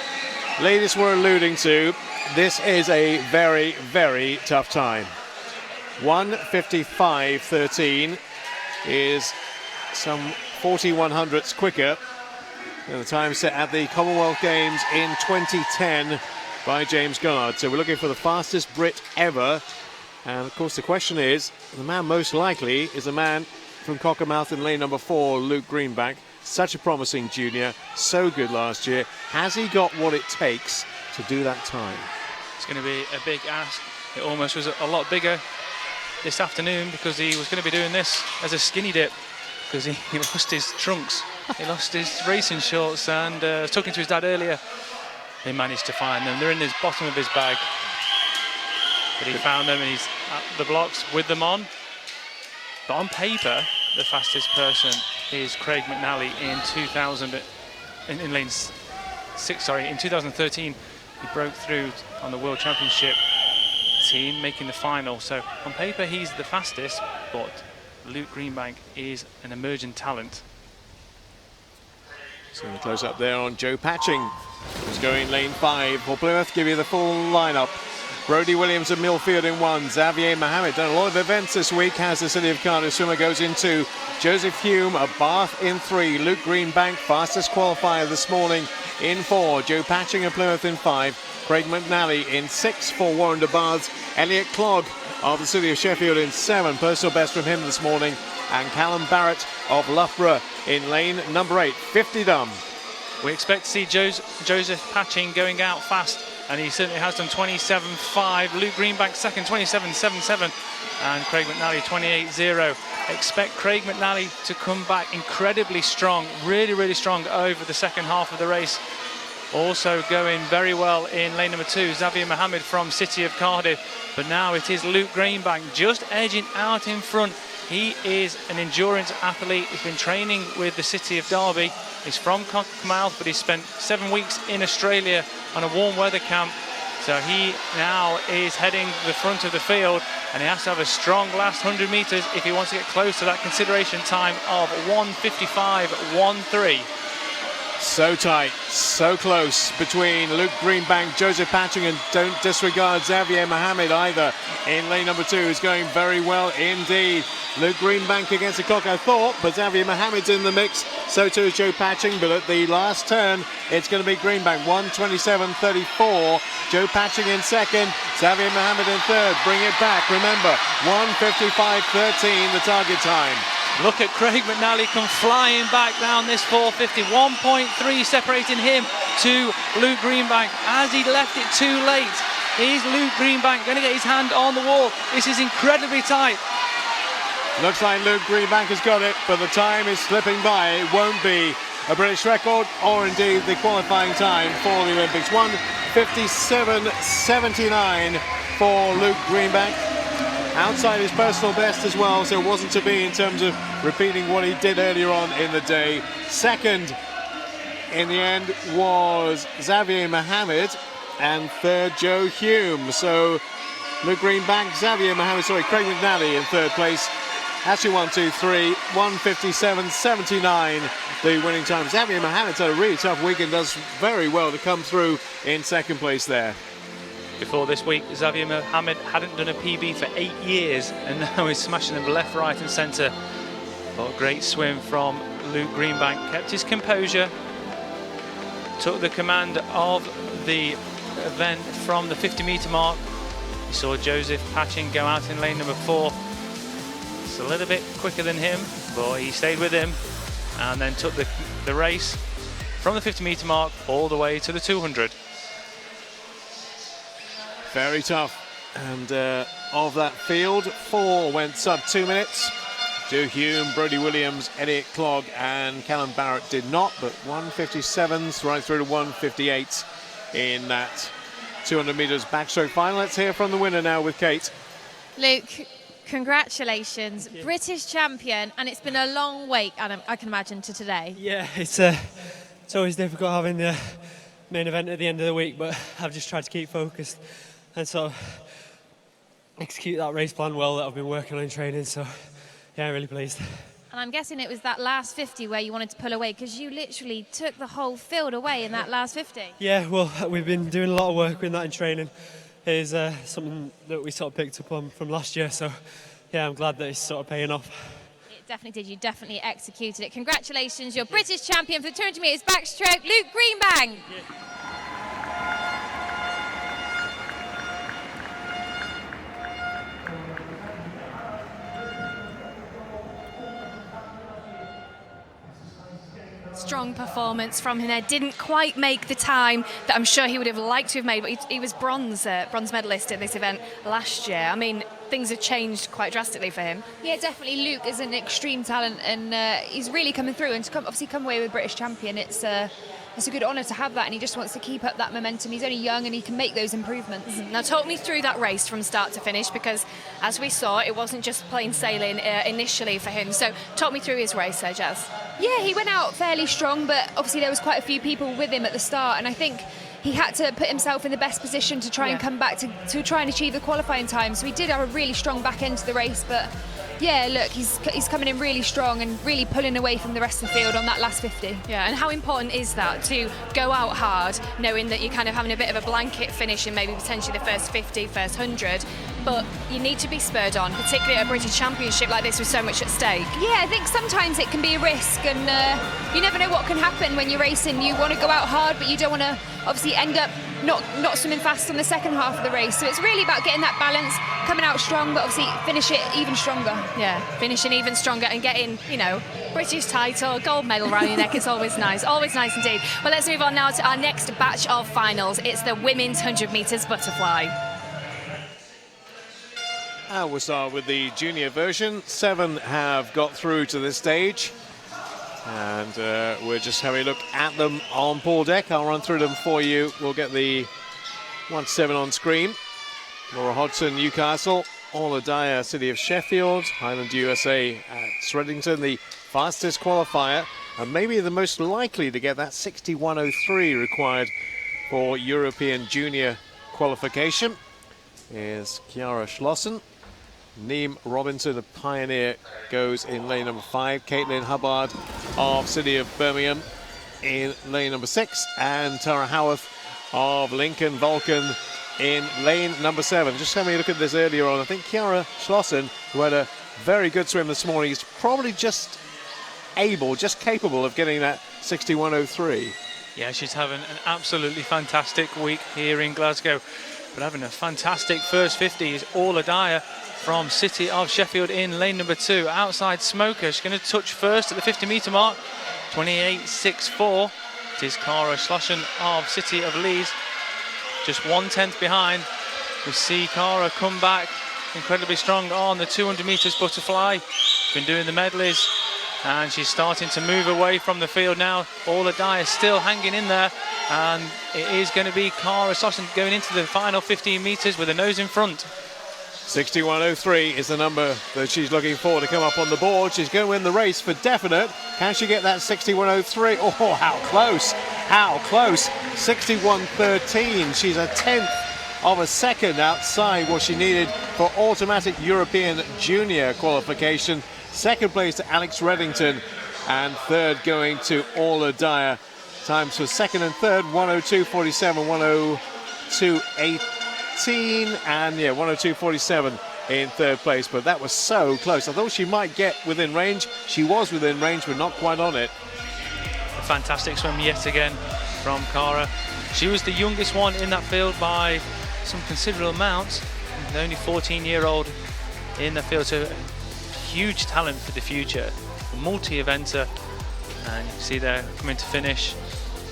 ladies were alluding to, this is a very, very tough time. 1:55.13 is some 40/100ths quicker than the time set at the Commonwealth Games in 2010 by James Garnard. So we're looking for the fastest Brit ever. And of course the question is, the man most likely is a man from Cockermouth in lane number 4, Luke Greenbank. Such a promising junior, so good last year. Has he got what it takes to do that time? It's going to be a big ask. It almost was a lot bigger this afternoon because he was going to be doing this as a skinny dip because he lost his trunks. He lost his racing shorts, and I was talking to his dad earlier. They managed to find them. They're in the bottom of his bag. But he found them and he's at the blocks with them on. But on paper, the fastest person is Craig McNally in 2013. He broke through on the World Championship team, making the final. So on paper he's the fastest, but Luke Greenbank is an emerging talent. So the close up there on Joe Patching, who's going lane 5 for Plymouth. Give you the full lineup. Brodie Williams and Millfield in 1. Xavier Mohammed done a lot of events this week. Has the City of Cardiff swimmer goes in 2. Joseph Hume of Bath in 3. Luke Greenbank, fastest qualifier this morning, in 4. Joe Patching of Plymouth in 5. Craig McNally in 6 for Warren de Baths. Elliot Clogg of the City of Sheffield in 7. Personal best from him this morning. And Callum Barrett of Loughborough in lane number 8. 50 done. We expect to see Joseph Patching going out fast, and he certainly has done 27.5. Luke Greenbank second, 27.77, and Craig McNally 28.0. Expect Craig McNally to come back incredibly strong, really, really strong over the second half of the race. Also going very well in lane number 2, Xavier Mohammed from City of Cardiff. But now it is Luke Greenbank just edging out in front. He is an endurance athlete. He's been training with the City of Derby. He's from Cockermouth, but he spent 7 weeks in Australia on a warm weather camp. So he now is heading the front of the field, and he has to have a strong last 100 metres if he wants to get close to that consideration time of 1:55.13. So tight, so close between Luke Greenbank, Joseph Patching, and don't disregard Xavier Mohammed either in lane number 2, who's going very well indeed. Luke Greenbank against the clock, I thought, but Xavier Mohammed's in the mix, so too is Joe Patching, but at the last turn it's going to be Greenbank, 1:27.34. Joe Patching in second, Xavier Mohammed in third. Bring it back, remember, 1:55.13 the target time. Look at Craig McNally come flying back down this 450. 1.3 separating him to Luke Greenbank as he left it too late. Is Luke Greenbank going to get his hand on the wall? This is incredibly tight. Looks like Luke Greenbank has got it, but the time is slipping by. It won't be a British record or indeed the qualifying time for the Olympics. 1:57.79 for Luke Greenbank. Outside his personal best as well, so it wasn't to be in terms of repeating what he did earlier on in the day. Second in the end was Xavier Mohammed, and third Joe Hume. So Luke Greenbank, Xavier Mohammed, Craig McNally in third place. Actually 1, 2, 3, 1:57.79 the winning time. Xavier Mohammed's had a really tough week and does very well to come through in second place there. Before this week, Xavier Mohammed hadn't done a PB for 8 years, and now he's smashing them left, right and centre. But a great swim from Luke Greenbank. Kept his composure. took the command of the event from the 50-metre mark. You saw Joseph Patchin go out in lane number 4. It's a little bit quicker than him, but he stayed with him and then took the race from the 50-metre mark all the way to the 200. Very tough. And of that field, 4 went sub 2 minutes. Stu Hume, Brodie Williams, Elliot Clogg and Callum Barrett did not, but 157s right through to 158 in that 200 metres backstroke final. Let's hear from the winner now with Kate. Luke, congratulations, British champion, and it's been a long wait, I can imagine, to today. Yeah, it's always difficult having the main event at the end of the week, but I've just tried to keep focused and sort of execute that race plan well that I've been working on in training, so yeah, really pleased. And I'm guessing it was that last 50 where you wanted to pull away, because you literally took the whole field away in that last 50. Yeah, well, we've been doing a lot of work with that in training. It is something that we sort of picked up on from last year, so yeah, I'm glad that it's sort of paying off. It definitely did. You definitely executed it. Congratulations, you're British champion for the 200 metres backstroke, Luke Greenbank. Yeah. Strong performance from him there. Didn't quite make the time that I'm sure he would have liked to have made, but he was bronze medalist at this event last year. I mean, things have changed quite drastically for him. Yeah, definitely. Luke is an extreme talent, and he's really coming through. And to come away with British champion, it's a good honour to have that, and he just wants to keep up that momentum. He's only young and he can make those improvements. Now talk me through that race from start to finish, because as we saw, it wasn't just plain sailing initially for him. So talk me through his race, Jazz. Yeah, he went out fairly strong, but obviously there was quite a few people with him at the start, and I think he had to put himself in the best position to try and come back to try and achieve the qualifying time. So he did have a really strong back end to the race, but yeah, look, he's coming in really strong and really pulling away from the rest of the field on that last 50. Yeah, and how important is that to go out hard, knowing that you're kind of having a bit of a blanket finish in maybe potentially the first 50, first 100, but you need to be spurred on, particularly at a British Championship like this with so much at stake. Yeah, I think sometimes it can be a risk, and you never know what can happen when you're racing. You want to go out hard, but you don't want to obviously end up not swimming fast on the second half of the race. So it's really about getting that balance, coming out strong, but obviously finish it even stronger. Yeah, finishing even stronger and getting, British title, gold medal around your neck. It's always nice indeed. Well, let's move on now to our next batch of finals. It's the women's 100 metres butterfly. We'll start with the junior version. 7 have got through to this stage. And we're just having a look at them on pool deck. I'll run through them for you. We'll get the 1-7 on screen. Laura Hodgson, Newcastle. Orla Dyer, City of Sheffield. Highland USA at Sreddington, the fastest qualifier. And maybe the most likely to get that 61.03 required for European junior qualification is Chiara Schlossen. Neem Robinson, a Pioneer, goes in lane number 5. Caitlin Hubbard of City of Birmingham in lane number 6. And Tara Howarth of Lincoln Vulcan in lane number 7. Just having a look at this earlier on, I think Chiara Schlossen, who had a very good swim this morning, is probably just capable of getting that 61.03. Yeah, she's having an absolutely fantastic week here in Glasgow. But having a fantastic first 50 is Orla Dyer from City of Sheffield in lane number 2. Outside Smoker, she's going to touch first at the 50-metre mark. 28.64. It is Cara Schlossen of City of Leeds. Just 1/10 behind. We see Cara come back incredibly strong on the 200 metres butterfly. She's been doing the medleys, and she's starting to move away from the field now. Orla Dyer still hanging in there, and it is going to be Cara Schlossen going into the final 15 metres with a nose in front. 61.03 is the number that she's looking for to come up on the board. She's going to win the race for definite. Can she get that 61.03? Oh, how close. How close. 61.13. She's a 10th of a second outside what she needed for automatic European junior qualification. Second place to Alex Reddington, and third going to Orla Dyer. Times for second and third, 102.47, 102.18, and 102.47 in third place. But that was so close. I thought she might get within range. She was within range, but not quite on it. A fantastic swim yet again from Cara. She was the youngest one in that field by some considerable amounts. The only 14-year-old in the field, so huge talent for the future. A multi-eventer, and you can see there coming to finish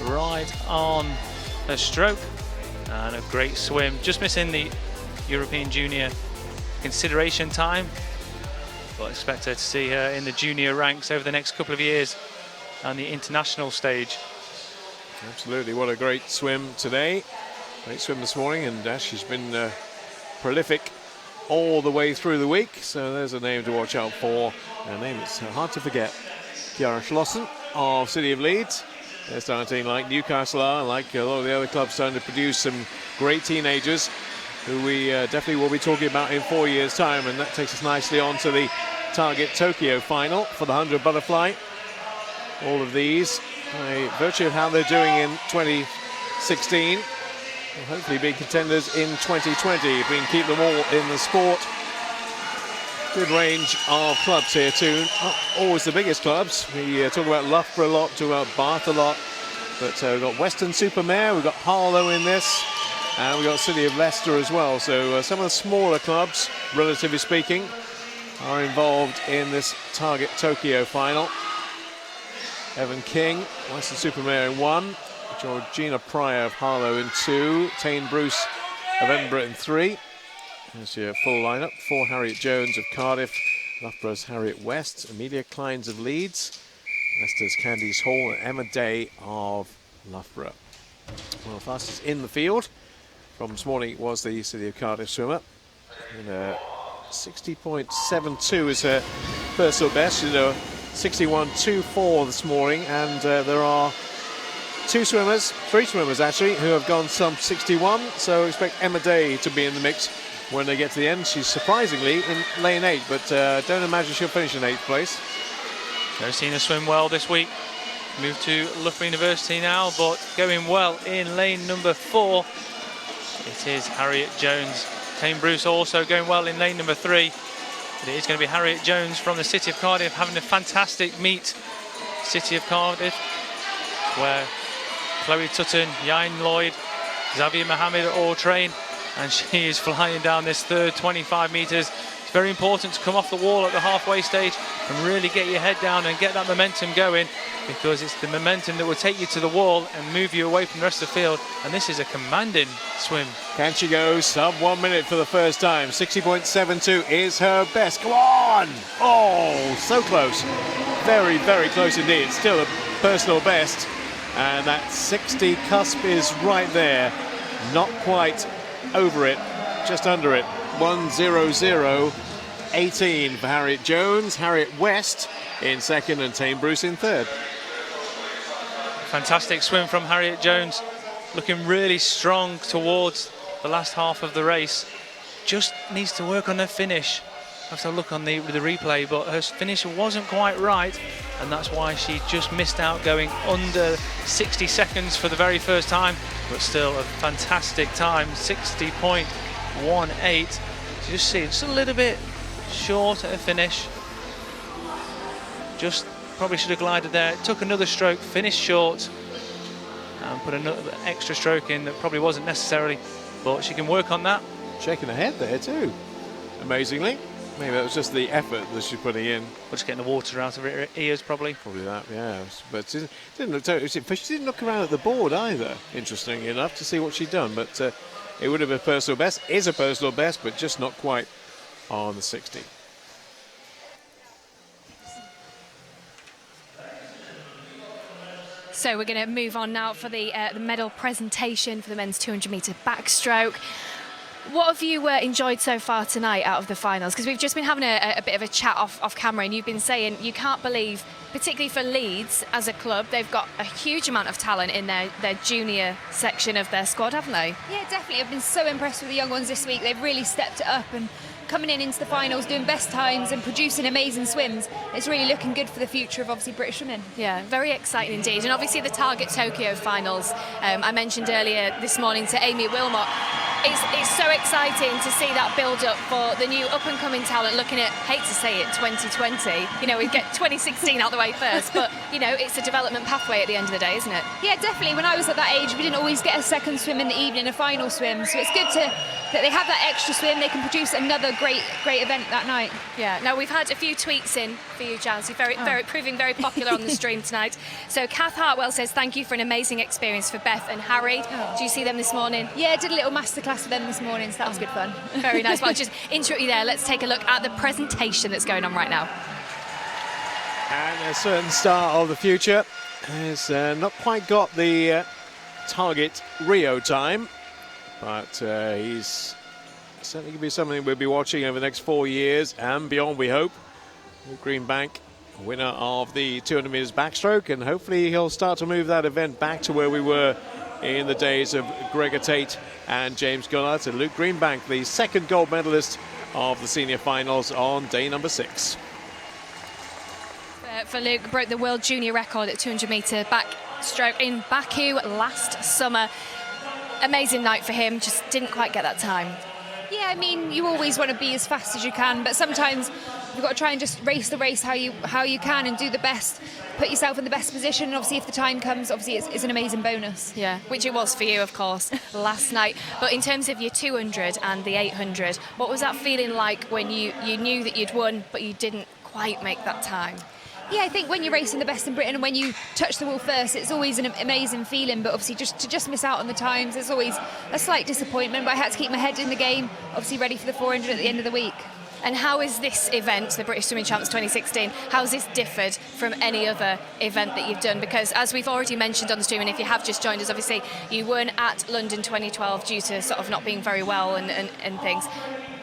right on her stroke, and a great swim. Just missing the European Junior consideration time, but I expect her to see her in the junior ranks over the next couple of years on the international stage. Absolutely, what a great swim today. Great swim this morning, and she's been prolific all the way through the week, so there's a name to watch out for, a name that's hard to forget. Kiara Schlossen of City of Leeds. They're starting, like Newcastle are, like a lot of the other clubs, starting to produce some great teenagers who we definitely will be talking about in 4 years' time, and that takes us nicely on to the Target Tokyo final for the 100 butterfly. All of these, by virtue of how they're doing in 2016, will hopefully be contenders in 2020 if we can keep them all in the sport. Good range of clubs here too. Not always the biggest clubs. We talk about Loughborough a lot, talk about Bath a lot, but we've got Weston-super-Mare, we've got Harlow in this, and we've got City of Leicester as well. So some of the smaller clubs, relatively speaking, are involved in this Target Tokyo final. Evan King, Weston-super-Mare in 1, Georgina Pryor of Harlow in 2, Tane Bruce of Edinburgh in 3. There's your full lineup for Harriet Jones of Cardiff, Loughborough's Harriet West, Amelia Kleins of Leeds, Leicester's Candice Hall, and Emma Day of Loughborough. Well, fastest in the field from this morning was the City of Cardiff swimmer. And 60.72 is her personal best. She did a 61.24 this morning, and there are three swimmers actually, who have gone some 61, so expect Emma Day to be in the mix when they get to the end. She's surprisingly in lane 8, but don't imagine she'll finish in 8th place. They've seen her swim well this week. Moved to Loughborough University now, but going well in lane number 4. It is Harriet Jones. Tane Bruce also going well in lane number 3. But it is going to be Harriet Jones from the City of Cardiff having a fantastic meet. City of Cardiff, where Chloe Tutton, Yain Lloyd, Xavier Mohammed all train, and she is flying down this third 25 metres. It's very important to come off the wall at the halfway stage and really get your head down and get that momentum going, because it's the momentum that will take you to the wall and move you away from the rest of the field, and this is a commanding swim. Can she go sub 1 minute for the first time? 60.72 is her best. Come on! Oh, so close. Very, very close indeed. It's still a personal best, and that 60 cusp is right there. Not quite over it, just under it. 1:00.18 for Harriet Jones. Harriet West in second and Tane Bruce in third. Fantastic swim from Harriet Jones, looking really strong towards the last half of the race. Just needs to work on her finish. I have to look on the replay, but her finish wasn't quite right, and that's why she just missed out, going under 60 seconds for the very first time, but still a fantastic time, 60.18. So just see, just a little bit short at a finish. Just probably should have glided there. Took another stroke, finished short, and put another extra stroke in that probably wasn't necessarily, but she can work on that. Shaking her head there too, amazingly. Maybe that was just the effort that she's putting in. Or just getting the water out of her ears, probably. Probably that, yeah. But she didn't look around at the board either, interestingly enough, to see what she'd done. But it would have been a personal best. Is a personal best, but just not quite on the 60. So we're going to move on now for the medal presentation for the men's 200-metre backstroke. What have you enjoyed so far tonight out of the finals? Because we've just been having a bit of a chat off camera, and you've been saying you can't believe, particularly for Leeds as a club, they've got a huge amount of talent in their junior section of their squad, haven't they? Yeah, definitely. I've been so impressed with the young ones this week. They've really stepped it up, and coming into the finals, doing best times and producing amazing swims. It's really looking good for the future of obviously British swimming. Yeah, very exciting indeed. And obviously the Target Tokyo finals, I mentioned earlier this morning to Amy Wilmot, It's so exciting to see that build up for the new up and coming talent. Looking at, hate to say it, 2020. You know, we get 2016 out the way first, but you know, it's a development pathway at the end of the day, isn't it? Yeah, definitely. When I was at that age, we didn't always get a second swim in the evening, a final swim. So it's good that they have that extra swim. They can produce another great event that night. Yeah. Now we've had a few tweets in for you, Jazz. You're proving very popular on the stream tonight. So Kath Hartwell says thank you for an amazing experience for Beth and Harry. Do you see them this morning? Yeah, I did a little masterclass with them this morning, so that was good fun. Very nice. Well, just interrupt you there. Let's take a look at the presentation that's going on right now. And a certain star of the future has not quite got the target Rio time, but he's certainly going to be something we'll be watching over the next 4 years and beyond, we hope. Luke Greenbank, winner of the 200 metres backstroke, and hopefully he'll start to move that event back to where we were in the days of Gregor Tate and James Gullard. And Luke Greenbank, the second gold medalist of the senior finals on day number 6. For Luke, broke the world junior record at 200 metre backstroke in Baku last summer. Amazing night for him, just didn't quite get that time. Yeah, I mean, you always want to be as fast as you can, but sometimes you've got to try and just race the race how you can and do the best, put yourself in the best position. And obviously, if the time comes, obviously it's an amazing bonus. Yeah, which it was for you, of course, last night. But in terms of your 200 and the 800, what was that feeling like when you knew that you'd won, but you didn't quite make that time? Yeah, I think when you're racing the best in Britain and when you touch the wall first, it's always an amazing feeling. But obviously, just miss out on the times, it's always a slight disappointment. But I had to keep my head in the game, obviously ready for the 400 at the end of the week. And how is this event, the British Swimming Champs 2016, how's this differed from any other event that you've done? Because as we've already mentioned on the stream, and if you have just joined us, obviously you weren't at London 2012 due to sort of not being very well and things.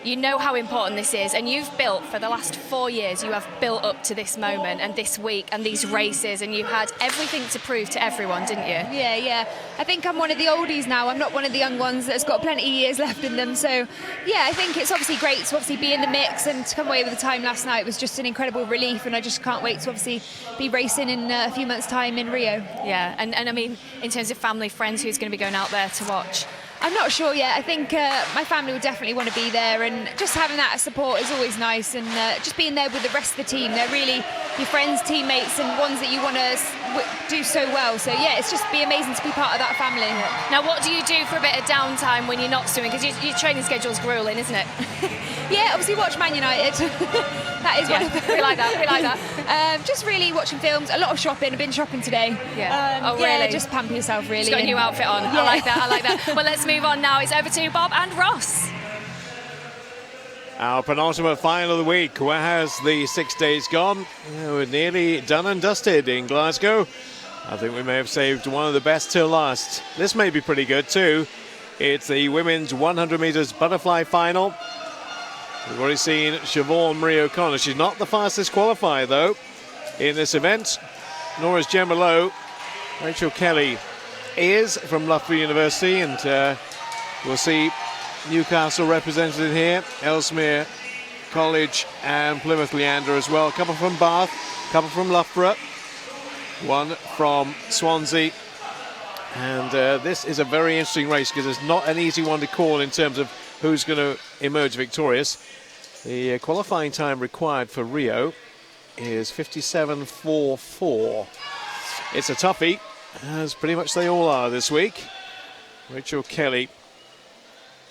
You know how important this is, and you've built, for the last 4 years, you have built up to this moment and this week and these races, and you had everything to prove to everyone, didn't you? Yeah. I think I'm one of the oldies now. I'm not one of the young ones that's got plenty of years left in them. So, yeah, I think it's obviously great to obviously be in the mix, and to come away with the time last night was just an incredible relief, and I just can't wait to obviously be racing in a few months' time in Rio. Yeah, and I mean, in terms of family, friends, who's going to be going out there to watch? I'm not sure yet. I think my family will definitely want to be there, and just having that support is always nice, and just being there with the rest of the team. They're really your friends, teammates, and ones that you want to do so well. So yeah, it's just be amazing to be part of that family. Now, what do you do for a bit of downtime when you're not swimming? Because your training schedule's grueling, isn't it? Yeah, obviously watch Man United. That is one of them. We like that. Just really watching films, a lot of shopping. I've been shopping today. Yeah. Oh, really? Yeah, just pamper yourself, really. Just got a new outfit on. Yeah. I like that. Well, let's move on now. It's over to Bob and Ross. Our penultimate final of the week. Where has the 6 days gone? We're nearly done and dusted in Glasgow. I think we may have saved one of the best till last. This may be pretty good too. It's the women's 100 metres butterfly final. We've already seen Siobhan Marie O'Connor. She's not the fastest qualifier though in this event, nor is Gemma Lowe. Rachel Kelly is from Loughborough University, and we'll see Newcastle represented here, Ellesmere College and Plymouth Leander as well. A couple from Bath, a couple from Loughborough, one from Swansea. And this is a very interesting race because it's not an easy one to call in terms of who's going to emerge victorious. The qualifying time required for Rio is 57.44. It's a toughie, as pretty much they all are this week. Rachel Kelly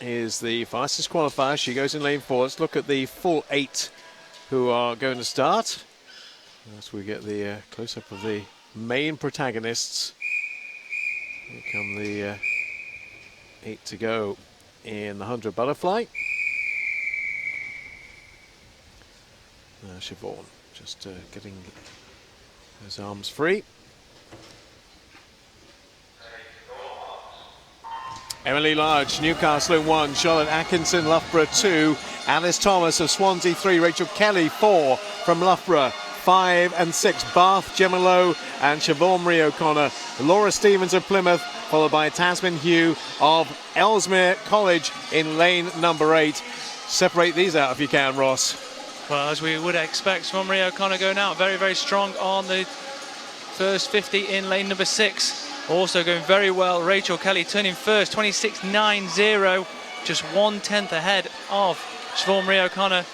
is the fastest qualifier. She goes in lane 4. Let's look at the full 8 who are going to start as we get the close-up of the main protagonists. Here come the 8 to go in the 100 butterfly. Siobhan just getting his arms free. Emily Large, Newcastle in 1, Charlotte Atkinson, Loughborough 2, Alice Thomas of Swansea 3, Rachel Kelly 4 from Loughborough, 5 and 6, Bath, Gemma Lowe and Siobhan Marie O'Connor, Laura Stevens of Plymouth, followed by Tasman Hugh of Ellesmere College in lane number 8. Separate these out if you can, Ross. Well, as we would expect, Siobhan Marie O'Connor going out very, very strong on the first 50 in lane number 6. Also going very well, Rachel Kelly turning first, 26.90. just 1/10 ahead of Siobhan Marie O'Connor.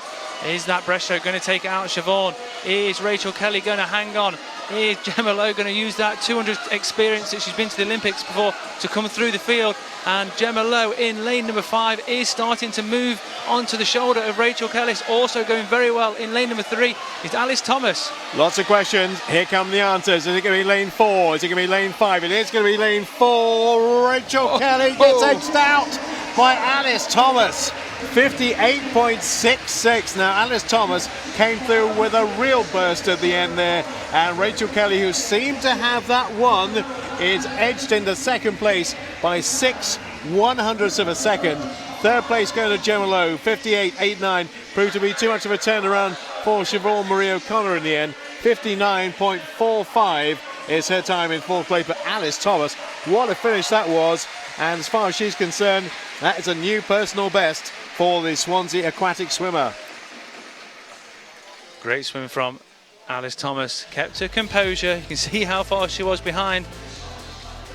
Is that breaststroke going to take it out, Siobhan? Is Rachel Kelly going to hang on? Is Gemma Lowe going to use that 200 experience that she's been to the Olympics before to come through the field? And Gemma Lowe in lane number 5 is starting to move onto the shoulder of Rachel Kelly. Also going very well in lane number 3 is Alice Thomas. Lots of questions. Here come the answers. Is it going to be lane 4? Is it going to be lane 5? It is going to be lane 4. Rachel Kelly gets edged out by Alice Thomas. 58.66. Now Alice Thomas came through with a real burst at the end there, and Rachel Kelly, who seemed to have that one, is edged into second place by 6/100ths of a second. Third place going to Gemma Lowe, 58.89, proved to be too much of a turnaround for Siobhan Marie O'Connor in the end. 59.45 is her time in fourth place, but Alice Thomas, what a finish that was, and as far as she's concerned, that is a new personal best for the Swansea aquatic swimmer. Great swim from Alice Thomas, kept her composure. You can see how far she was behind.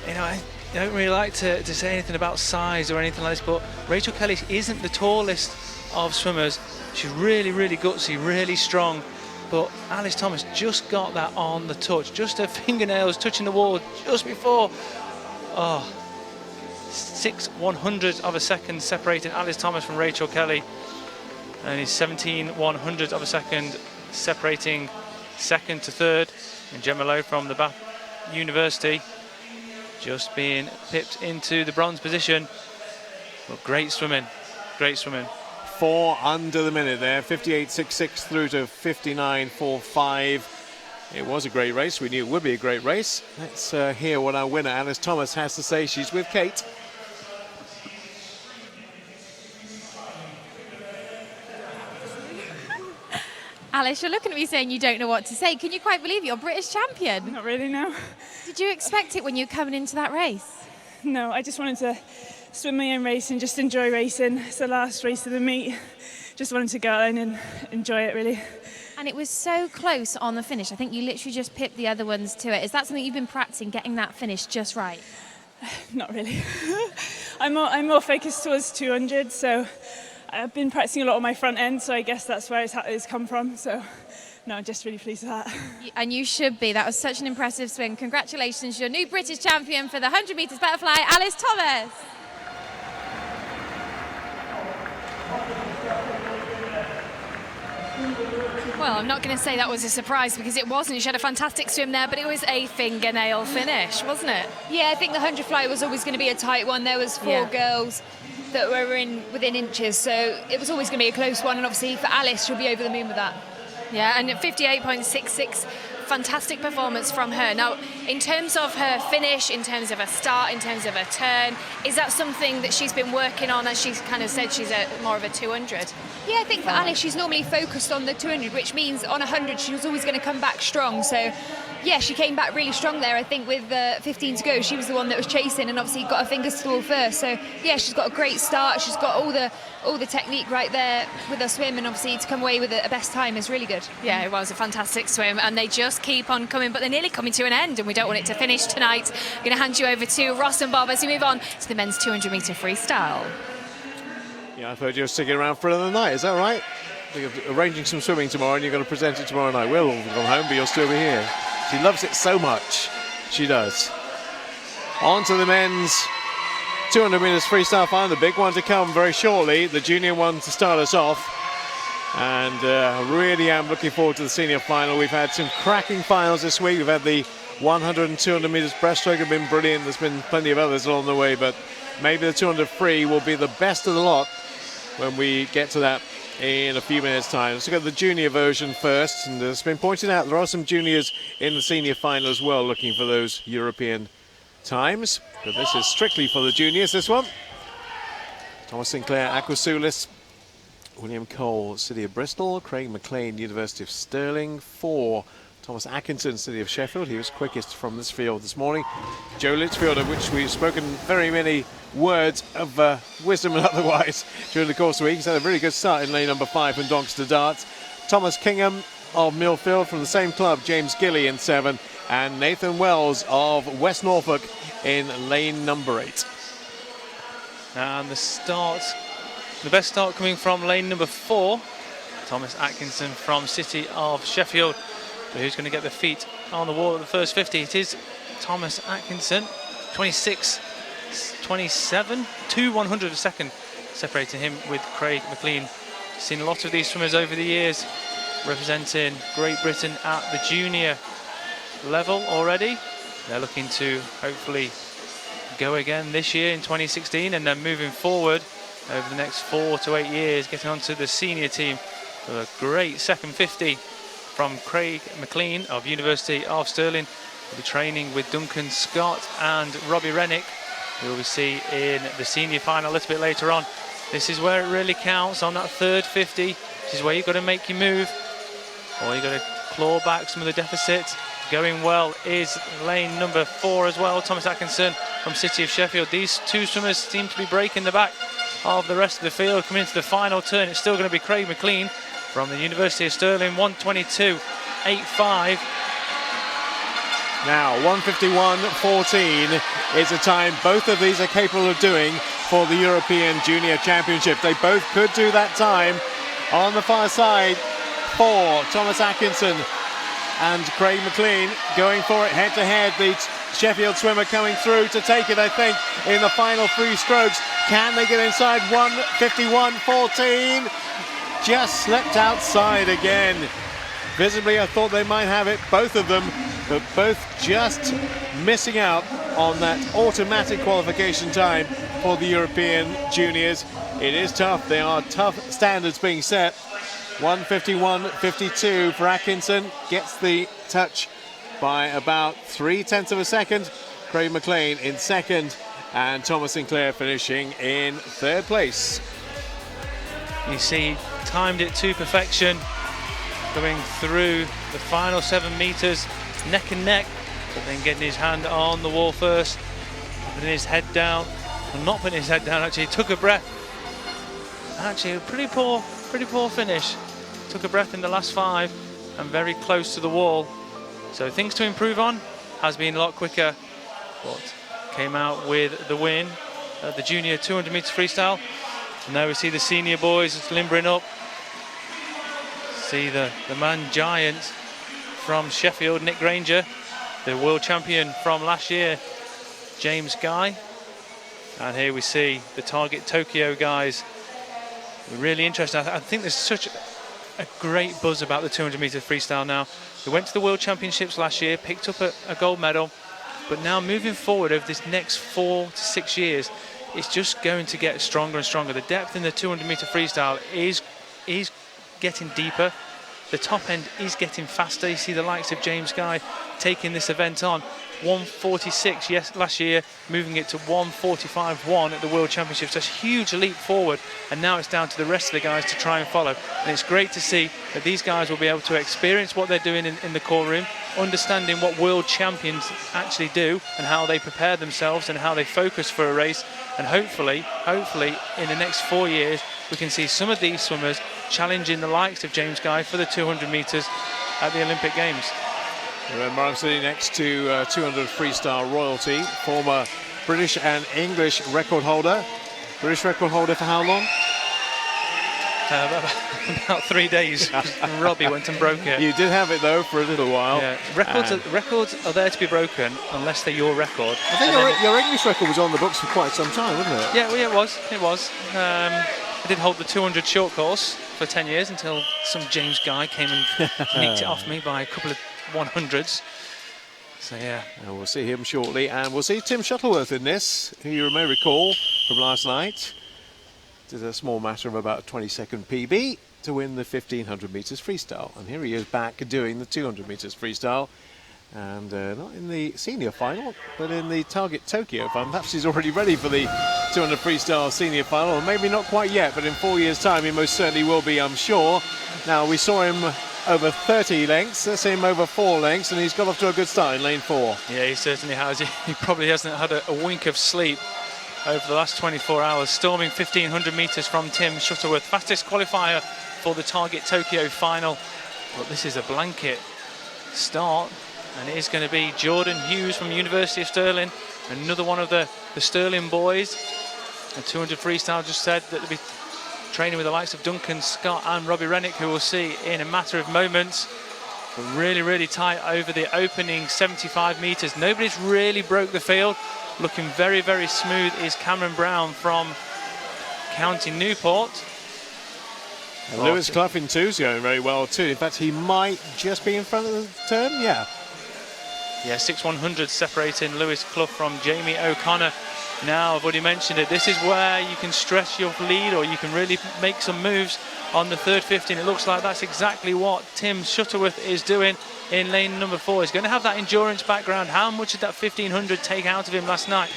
You know, I don't really like to say anything about size or anything like this, but Rachel Kelly isn't the tallest of swimmers. She's really, really gutsy, really strong. But Alice Thomas just got that on the touch, just her fingernails touching the wall just before. 6/100ths of a second separating Alice Thomas from Rachel Kelly. Only 17/100ths of a second separating second to third. And Gemma Lowe from the Bath University just being pipped into the bronze position. But great swimming, great swimming. 4 under the minute there, 58.66 through to 59.45. It was a great race. We knew it would be a great race. Let's hear what our winner, Alice Thomas, has to say. She's with Kate. Alice, you're looking at me saying you don't know what to say. Can you quite believe you're British champion? Not really, no. Did you expect it when you were coming into that race? No, I just wanted to swim my own race and just enjoy racing. It's the last race of the meet. Just wanted to go out and enjoy it, really. And it was so close on the finish. I think you literally just pipped the other ones to it. Is that something you've been practicing, getting that finish just right? Not really. I'm more focused towards 200, so I've been practicing a lot on my front end, so I guess that's where it's come from. So, no, I'm just really pleased with that. And you should be. That was such an impressive swim. Congratulations, your new British champion for the 100 metres butterfly, Alice Thomas. Well, I'm not going to say that was a surprise because it wasn't. She had a fantastic swim there, but it was a fingernail finish, wasn't it? Yeah, I think the 100 fly was always going to be a tight one. There was 4 girls that were within inches, so it was always going to be a close one, and obviously for Alice, she'll be over the moon with that. Yeah, and at 58.66, fantastic performance from her. Now, in terms of her finish, in terms of her start, in terms of her turn, is that something that she's been working on? As she's kind of said, she's more of a 200. Yeah, I think for Alice, she's normally focused on the 200, which means on 100, she was always going to come back strong. So, yeah, she came back really strong there. I think with 15 to go, she was the one that was chasing and obviously got her fingers to the wall first. So, yeah, she's got a great start. She's got all the technique right there with her swim, and obviously to come away with a best time is really good. Yeah, it was a fantastic swim, and they just keep on coming, but they're nearly coming to an end, and we don't want it to finish tonight. I'm going to hand you over to Ross and Bob as we move on to the men's 200 metre freestyle. Yeah, I've heard you're sticking around for another night, is that right? You're arranging some swimming tomorrow and you're going to present it tomorrow night. We'll all gone home, but you'll still be here. She loves it so much. She does. On to the men's 200 metres freestyle final, the big one to come very shortly, the junior one to start us off. And really am looking forward to the senior final. We've had some cracking finals this week. We've had the 100 and 200 metres breaststroke have been brilliant. There's been plenty of others along the way, but maybe the 200 free will be the best of the lot when we get to that in a few minutes' time. Let's look at the junior version first. And it's been pointed out there are some juniors in the senior final as well looking for those European times. But this is strictly for the juniors, this one. Thomas Sinclair, Aquasulis, William Cole, City of Bristol, Craig McLean, University of Stirling, 4. Thomas Atkinson, City of Sheffield. He was quickest from this field this morning. Joe Litchfield, of which we've spoken very many words of wisdom and otherwise during the course of the week. He's had a really good start in lane number 5 from Doncaster Darts. Thomas Kingham of Millfield from the same club, James Gilly in 7, and Nathan Wells of West Norfolk in lane number 8. And the start The best start coming from lane number 4, Thomas Atkinson from City of Sheffield. But who's going to get the feet on the wall at the first 50? It is Thomas Atkinson, 26.27, 2/100 of a second separating him with Craig McLean. Seen a lot of these swimmers over the years representing Great Britain at the junior level already. They're looking to hopefully go again this year in 2016, and then moving forward over the next 4 to 8 years, getting onto the senior team. So a great second 50 from Craig McLean of University of Stirling. Will be training with Duncan Scott and Robbie Rennick, who we'll see in the senior final a little bit later on. This is where it really counts on that third 50. This is where you've got to make your move, or you've got to claw back some of the deficit. Going well is lane number 4 as well, Thomas Atkinson from City of Sheffield. These two swimmers seem to be breaking the back of the rest of the field. Coming into the final turn, it's still going to be Craig McLean from the University of Stirling, 1:22.85. Now, 1:51.14 is a time both of these are capable of doing for the European Junior Championship. They both could do that time. On the far side, for Thomas Atkinson and Craig McLean going for it head to head. The Sheffield swimmer coming through to take it, I think, in the final 3 strokes. Can they get inside? 1:51.14. Just slipped outside again. Visibly, I thought they might have it, both of them, but both just missing out on that automatic qualification time for the European juniors. It is tough. There are tough standards being set. 1:51.52 for Atkinson, gets the touch by about 0.3 of a second. Craig McLean in second, and Thomas Sinclair finishing in 3rd place. You see, timed it to perfection, going through the final 7 meters, neck and neck, but then getting his hand on the wall first, putting his head down, well, not putting his head down actually, took a breath. Actually, a pretty poor finish. Took a breath in the last 5 and very close to the wall. So things to improve on. Has been a lot quicker, but came out with the win at the junior 200 metres freestyle. And now we see the senior boys limbering up. See the man giant from Sheffield, Nick Granger, the world champion from last year, James Guy. And here we see the Target Tokyo guys. Really interesting. I think there's such a great buzz about the 200 metre freestyle now. They went to the World Championships last year, picked up a gold medal, but now moving forward over this next 4 to 6 years, it's just going to get stronger and stronger. The depth in the 200 metre freestyle is getting deeper. The top end is getting faster. You see the likes of James Guy taking this event on. 1:46 last year, moving it to 1:45.1 at the World Championships. That's a huge leap forward, and now it's down to the rest of the guys to try and follow. And it's great to see that these guys will be able to experience what they're doing in the core room, understanding what world champions actually do and how they prepare themselves and how they focus for a race. And hopefully in the next 4 years we can see some of these swimmers challenging the likes of James Guy for the 200 metres at the Olympic Games. Remember, I'm sitting next to 200 freestyle royalty, former British and English record holder. British record holder for how long? About 3 days. Robbie went and broke it. You did have it though for a little while. Yeah. Records are there to be broken unless they're your record. I think your English record was on the books for quite some time, wasn't it? Yeah, well, it was. I did hold the 200 short course for 10 years until some James Guy came and nicked it off me by a couple of 100s. So yeah. And we'll see him shortly, and we'll see Tim Shuttleworth in this, who you may recall from last night. Did a small matter of about a 20-second PB to win the 1500 metres freestyle. And here he is back doing the 200 metres freestyle. And not in the senior final, but in the Target Tokyo final. Perhaps he's already ready for the 200 freestyle senior final, or maybe not quite yet, but in 4 years' time he most certainly will be, I'm sure. Now, we saw him over 30 lengths, let's see him over 4 lengths, and he's got off to a good start in lane 4. Yeah, he certainly has. He probably hasn't had a wink of sleep over the last 24 hours. Storming 1500 metres from Tim Shuttleworth, fastest qualifier for the Target Tokyo final. But this is a blanket start, and it is going to be Jordan Hughes from University of Stirling, another one of the Stirling boys. The 200 freestyle just said that there'll be training with the likes of Duncan Scott and Robbie Rennick, who we'll see in a matter of moments. But really, really tight over the opening 75 metres. Nobody's really broke the field. Looking very, very smooth is Cameron Brown from County Newport. And Lewis Clough in two's going very well too. In fact, he might just be in front of the turn, yeah. Yeah, 6/100 separating Lewis Clough from Jamie O'Connor. Now, I've already mentioned it, this is where you can stretch your lead or you can really make some moves on the third 50, and it looks like that's exactly what Tim Shuttleworth is doing in lane number 4. He's going to have that endurance background. How much did that 1500 take out of him last night?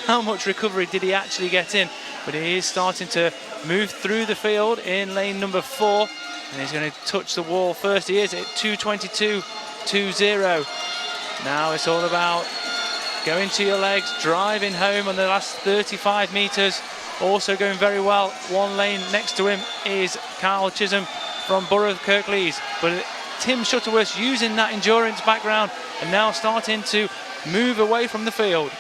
How much recovery did he actually get in? But he is starting to move through the field in lane number 4, and he's going to touch the wall first. He is at 2:22.20. Now it's all about going to your legs, driving home on the last 35 metres. Also going very well, one lane next to him is Carl Chisholm from Borough of Kirklees. But Tim Shuttleworth using that endurance background and now starting to move away from the field.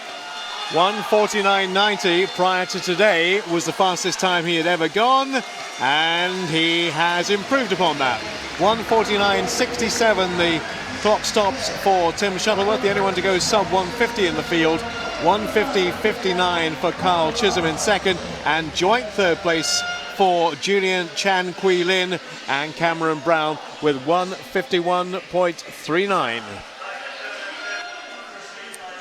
1:49.90 prior to today was the fastest time he had ever gone, and he has improved upon that. 1:49.67 the clock stops for Tim Shuttleworth, the only one to go sub 150 in the field. 1:50.59 for Carl Chisholm in second, and joint third place for Julian Chan Kui Lin and Cameron Brown with 1:51.39.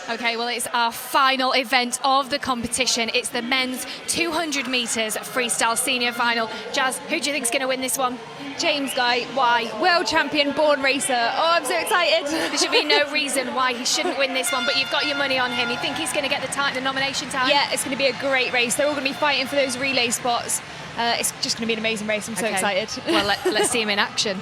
Okay, well, it's our final event of the competition. It's the men's 200 metres freestyle senior final. Jazz, who do you think is going to win this one? James Guy. Why? World champion, born racer. Oh, I'm so excited. There should be no reason why he shouldn't win this one, but you've got your money on him. You think he's going to get the nomination time? Yeah, it's going to be a great race. They're all going to be fighting for those relay spots. It's just going to be an amazing race. I'm so excited. Well, let's see him in action.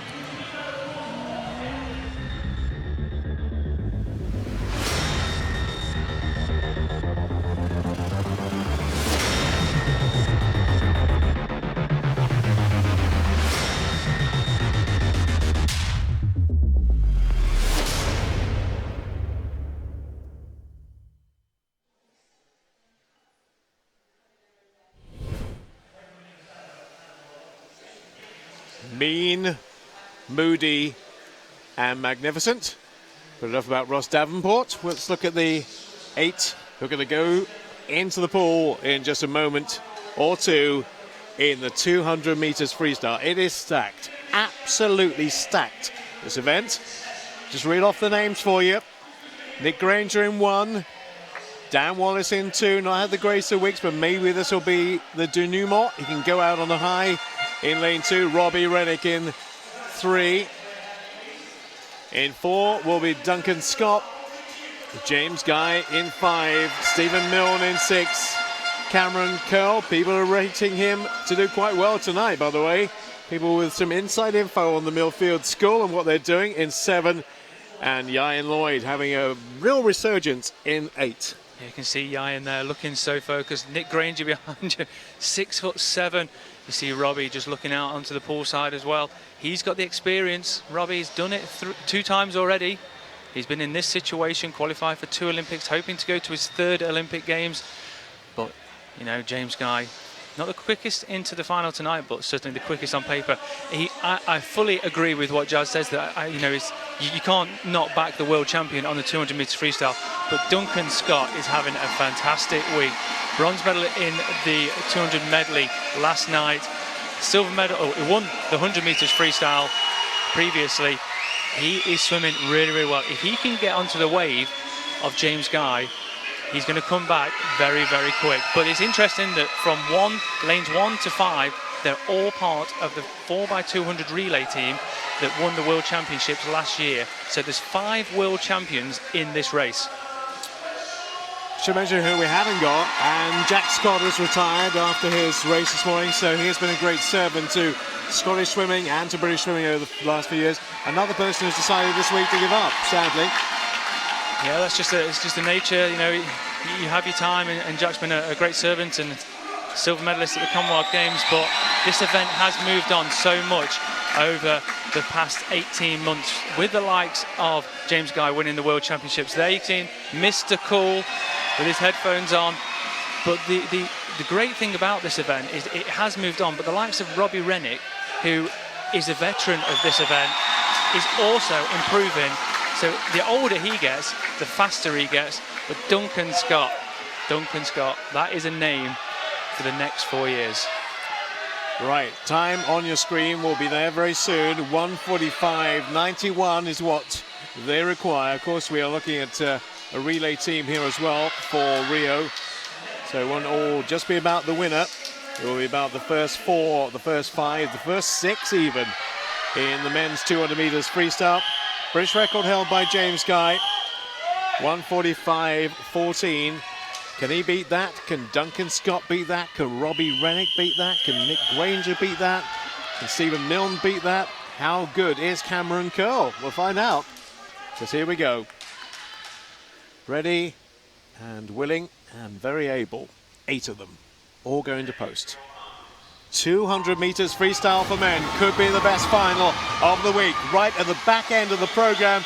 Mean, moody and magnificent. But enough about Ross Davenport. Let's look at the 8 who are going to go into the pool in just a moment or two in the 200 metres freestyle. It is stacked, absolutely stacked, this event. Just read off the names for you. Nick Granger in 1, Dan Wallace in 2. Not had the grace of weeks, but maybe this will be the denouement. He can go out on a high. In lane 2, Robbie Rennick in 3. In 4 will be Duncan Scott. James Guy in 5. Stephen Milne in 6. Cameron Curl. People are rating him to do quite well tonight, by the way. People with some inside info on the Millfield School and what they're doing in 7. And Ian Lloyd having a real resurgence in 8. You can see Ian there looking so focused. Nick Granger behind you, 6'7". You see Robbie just looking out onto the pool side as well. He's got the experience. Robbie's done it 2 times already. He's been in this situation, qualified for 2 Olympics, hoping to go to his 3rd Olympic Games. But, you know, James Guy, not the quickest into the final tonight, but certainly the quickest on paper. I fully agree with what Jazz says, that you can't not back the world champion on the 200 metres freestyle. But Duncan Scott is having a fantastic week. Bronze medal in the 200 medley last night. Silver medal, he won the 100 metres freestyle previously. He is swimming really, really well. If he can get onto the wave of James Guy, he's going to come back very, very quick. But it's interesting that from lanes 1 to 5, they're all part of the 4x200 relay team that won the World Championships last year. So there's 5 world champions in this race. Should mention who we haven't got, and Jack Scott has retired after his race this morning, so he has been a great servant to Scottish swimming and to British swimming over the last few years. Another person who's decided this week to give up, sadly. Yeah, it's just the nature, you know, you have your time, and Jack's been a great servant and silver medalist at the Commonwealth Games, but this event has moved on so much over the past 18 months with the likes of James Guy winning the World Championships. There you can see Mr. Cool with his headphones on, but the the great thing about this event is it has moved on, but the likes of Robbie Rennick, who is a veteran of this event, is also improving. So the older he gets, the faster he gets. But Duncan Scott, that is a name for the next 4 years. Right, time on your screen will be there very soon. 1:45.91 is what they require. Of course, we are looking at a relay team here as well for Rio. So it won't all just be about the winner. It will be about the first 4, the first 5, the first 6 even in the men's 200 metres freestyle. British record held by James Guy. 1:45.14. Can he beat that? Can Duncan Scott beat that? Can Robbie Rennick beat that? Can Nick Granger beat that? Can Stephen Milne beat that? How good is Cameron Curl? We'll find out. Because here we go. Ready and willing and very able. 8 of them. All going to post. 200 metres freestyle for men. Could be the best final of the week. Right at the back end of the programme.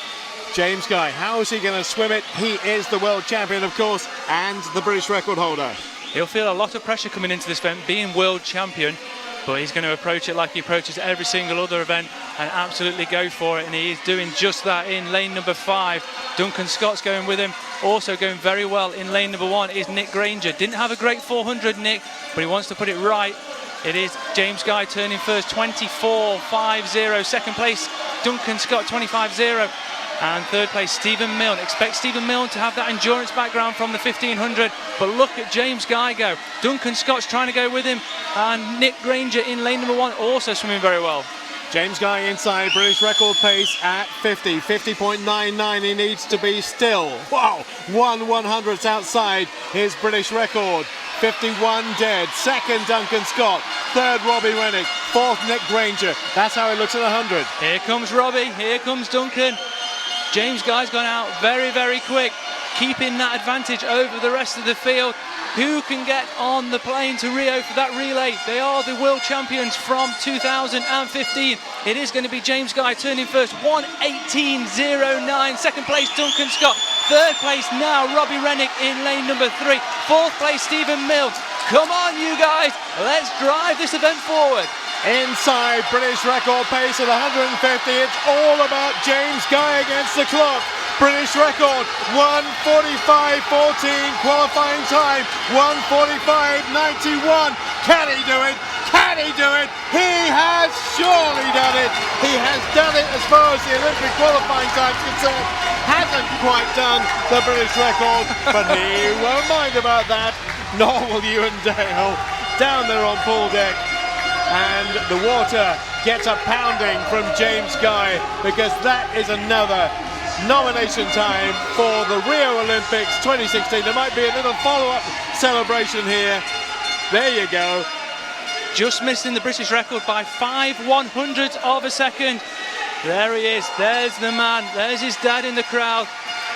James Guy, how is he going to swim it? He is the world champion, of course, and the British record holder. He'll feel a lot of pressure coming into this event, being world champion, but he's going to approach it like he approaches every single other event and absolutely go for it, and he is doing just that in lane number 5. Duncan Scott's going with him. Also going very well in lane number 1 is Nick Granger. Didn't have a great 400, Nick, but he wants to put it right. It is James Guy turning first, 24.50. Second place, Duncan Scott, 25.0. And third place, Stephen Milne. Expect Stephen Milne to have that endurance background from the 1500, but look at James Guy go. Duncan Scott's trying to go with him, and Nick Granger in lane number 1 also swimming very well. James Guy inside British record pace at 50.99 he needs to be still. Wow, 1/100th outside his British record. 51 dead. Second, Duncan Scott. Third, Robbie Rennick. Fourth, Nick Granger. That's how it looks at 100. Here comes Robbie, here comes Duncan. James Guy's gone out very, very quick, keeping that advantage over the rest of the field. Who can get on the plane to Rio for that relay? They are the world champions from 2015. It is going to be James Guy turning first, 1:18.09. Second place, Duncan Scott. Third place now, Robbie Rennick in lane number 3. Fourth place, Stephen Milne. Come on, you guys, let's drive this event forward. Inside British record pace at 150. It's all about James Guy against the clock. British record 1:45.14 qualifying time, 1:45.91. Can he do it? Can he do it? He has surely done it. He has done it as far as the Olympic qualifying time is concerned. Hasn't quite done the British record, but he won't mind about that. Nor will Ewan Dale down there on pool deck. And the water gets a pounding from James Guy, because that is another nomination time for the Rio Olympics 2016. There might be a little follow-up celebration here. There you go. Just missing the British record by 5/100ths of a second. There he is. There's the man. There's his dad in the crowd.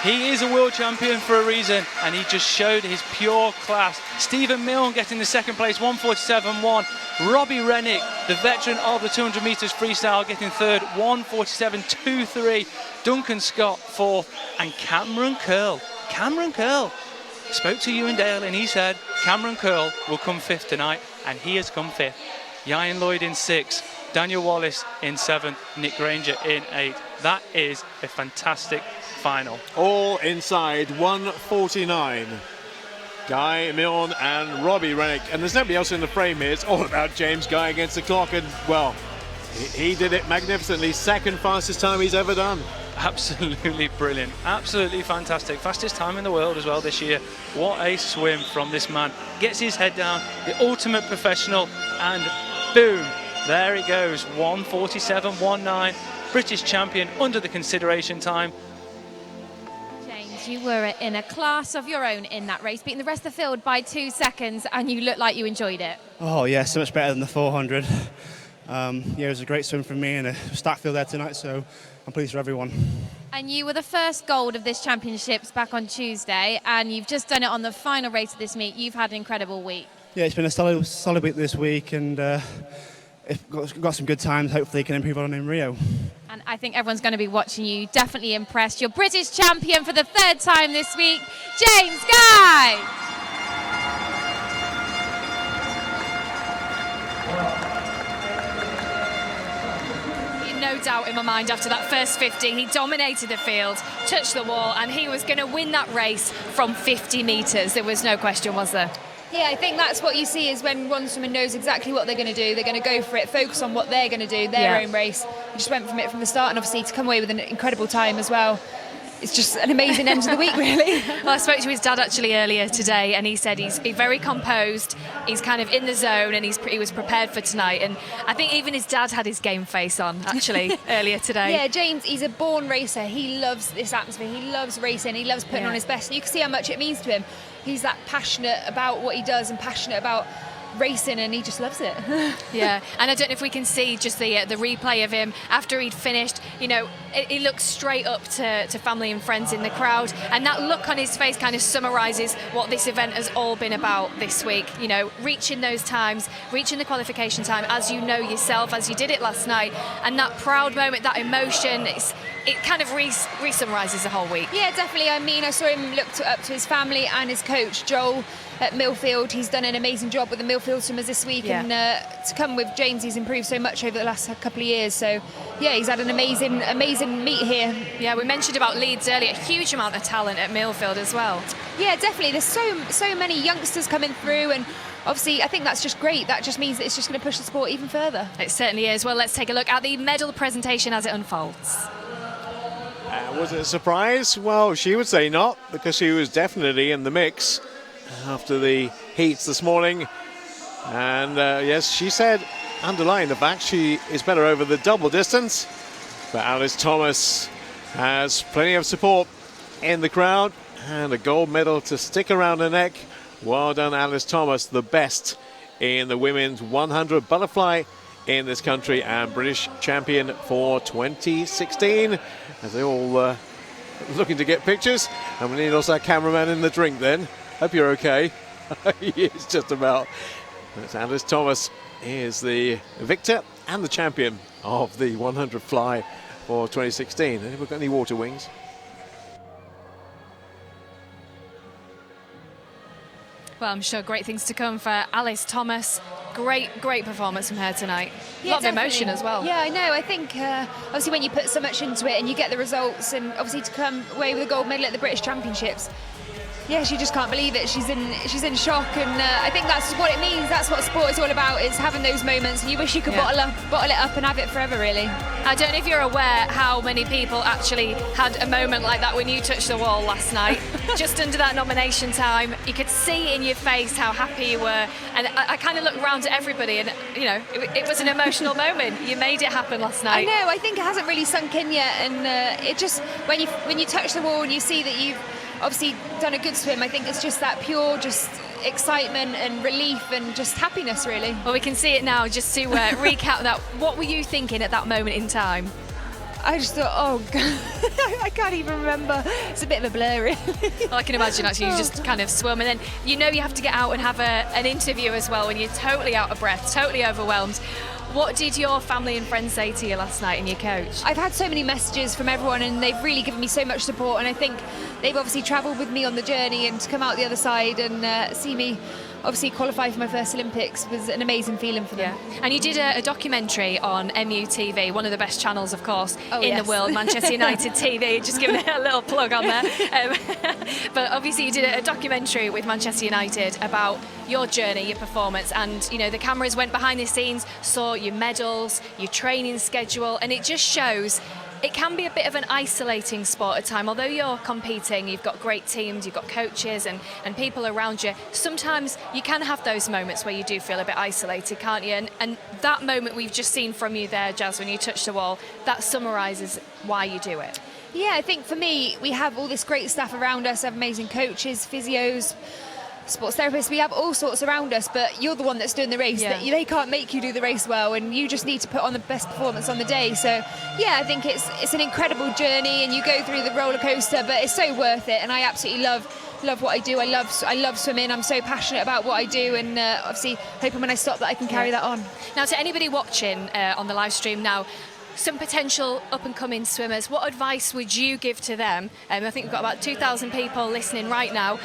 He is a world champion for a reason, and he just showed his pure class. Stephen Milne getting the second place, 1:47.1. Robbie Rennick, the veteran of the 200 metres freestyle, getting third, 1:47.23. Duncan Scott fourth, and Cameron Curl. Cameron Curl spoke to Ewan Dale, and he said Cameron Curl will come fifth tonight, and he has come fifth. Ian Lloyd in sixth, Daniel Wallace in seventh, Nick Granger in eighth. That is a fantastic final. All inside 1:49. Guy, Milne and Robbie Rennick. And there's nobody else in the frame here. It's all about James Guy against the clock. And, well, he did it magnificently. Second fastest time he's ever done. Absolutely brilliant. Absolutely fantastic. Fastest time in the world as well this year. What a swim from this man. Gets his head down. The ultimate professional. And boom, there it goes. 1:47.19. British champion under the consideration time. You were in a class of your own in that race, beating the rest of the field by 2 seconds, and you looked like you enjoyed it. Oh yeah, so much better than the 400. Yeah, it was a great swim for me and a stacked field there tonight, so I'm pleased for everyone. And you were the first gold of this championships back on Tuesday, and you've just done it on the final race of this meet. You've had an incredible week. Yeah, it's been a solid week this week, and got some good times. Hopefully can improve on in Rio. And I think everyone's going to be watching you, definitely impressed. You're British champion for the third time this week, James Guy! doubt in my mind after that first 50. He dominated the field, touched the wall, and he was going to win that race from 50 metres. There was no question, was there? Yeah, I think that's what you see is when one swimmer knows exactly what they're going to do, they're going to go for it, focus on what they're going to do, their own race. We just went from it from the start, and obviously to come away with an incredible time as well. It's just an amazing end to the week, really. Well, I spoke to his dad actually earlier today, and he said he's very composed, he's kind of in the zone, and he was prepared for tonight. And I think even his dad had his game face on, actually, earlier today. Yeah, James, he's a born racer. He loves this atmosphere. He loves racing. He loves putting on his best. And you can see how much it means to him. He's that passionate about what he does and passionate about racing, and he just loves it. Yeah, and I don't know if we can see just the replay of him after he'd finished. You know, he looked straight up to family and friends in the crowd, and that look on his face kind of summarises what this event has all been about this week. You know, reaching those times, reaching the qualification time, as you know yourself, as you did it last night, and that proud moment, that emotion, it kind of re-summarises the whole week. Yeah, definitely. I mean, I saw him look up to his family and his coach, Joel, at Millfield. He's done an amazing job with the Millfield swimmers this week, and to come with James, he's improved so much over the last couple of years. So, yeah, he's had an amazing meet here. Yeah, we mentioned about Leeds earlier, a huge amount of talent at Millfield as well. Yeah, definitely. There's so many youngsters coming through, and obviously I think that's just great. That just means that it's just going to push the sport even further. It certainly is. Well, let's take a look at the medal presentation as it unfolds. Was it a surprise? Well, she would say not, because she was definitely in the mix after the heats this morning. And yes, she said, underlying the fact she is better over the double distance. But Alice Thomas has plenty of support in the crowd and a gold medal to stick around her neck. Well done, Alice Thomas, the best in the women's 100 butterfly in this country and British champion for 2016. As they all looking to get pictures. And we need also a cameraman in the drink then. Hope you're okay. He is just about. That's Alice Thomas is the victor and the champion of the 100 fly for 2016. Have we got any water wings? Well, I'm sure great things to come for Alice Thomas. Great performance from her tonight. Yeah, a lot of emotion as well. Yeah, I know. I think obviously when you put so much into it and you get the results, and obviously to come away with a gold medal at the British Championships, yeah, she just can't believe it. She's in shock, and I think that's what it means. That's what sport is all about, is having those moments, and you wish you could bottle it up and have it forever, really. I don't know if you're aware how many people actually had a moment like that when you touched the wall last night. Just under that nomination time, you could see in your face how happy you were, and I kind of looked around at everybody, and you know, it was an emotional moment. You made it happen last night. I know. I think it hasn't really sunk in yet, and it just when you touch the wall and you see that you've obviously done a good swim, I think it's just that pure excitement and relief and just happiness, really. Well, we can see it now. Just to recap that, what were you thinking at that moment in time? I just thought, oh God, I can't even remember. It's a bit of a blur, really. Well, I can imagine actually you just kind of swim, and then you know you have to get out and have an interview as well when you're totally out of breath, totally overwhelmed. What did your family and friends say to you last night and your coach? I've had so many messages from everyone, and they've really given me so much support, and I think they've obviously travelled with me on the journey, and to come out the other side and see me obviously qualify for my first Olympics was an amazing feeling for them. Yeah. And you did a documentary on MUTV, one of the best channels, of course, in the world, Manchester United TV. Just giving it a little plug on there. But obviously you did a documentary with Manchester United about your journey, your performance, and you know the cameras went behind the scenes, saw your medals, your training schedule, and it just shows it can be a bit of an isolating sport at time. Although you're competing, you've got great teams, you've got coaches and people around you. Sometimes you can have those moments where you do feel a bit isolated, can't you? And that moment we've just seen from you there, Jazz, when you touched the wall, that summarises why you do it. Yeah, I think for me, we have all this great staff around us, have amazing coaches, physios, sports therapists. We have all sorts around us, but you're the one that's doing the race. Yeah. They can't make you do the race well, and you just need to put on the best performance on the day. So yeah, I think it's an incredible journey, and you go through the roller coaster, but it's so worth it. And I absolutely love what I do. I love swimming. I'm so passionate about what I do, and obviously hoping when I stop that I can carry that on. Now, to anybody watching on the live stream now, some potential up-and-coming swimmers. What advice would you give to them? I think we've got about 2,000 people listening right now.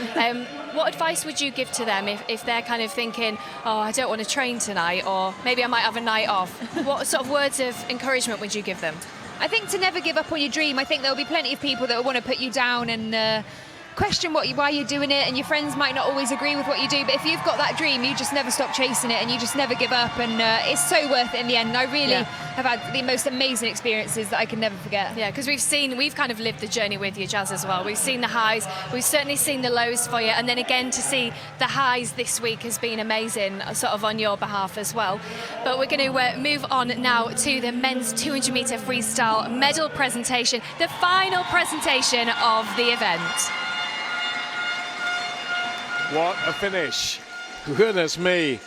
What advice would you give to them if they're kind of thinking, oh, I don't want to train tonight, or maybe I might have a night off? What sort of words of encouragement would you give them? I think to never give up on your dream. I think there'll be plenty of people that will want to put you down and question why you're doing it, and your friends might not always agree with what you do, but if you've got that dream, you just never stop chasing it and you just never give up, and it's so worth it in the end. And I really have had the most amazing experiences that I can never forget. Yeah, because we've kind of lived the journey with you, Jazz, as well. We've seen the highs, we've certainly seen the lows for you, and then again to see the highs this week has been amazing, sort of on your behalf as well. But we're going to move on now to the men's 200 metre freestyle medal presentation, the final presentation of the event. What a finish. Goodness me.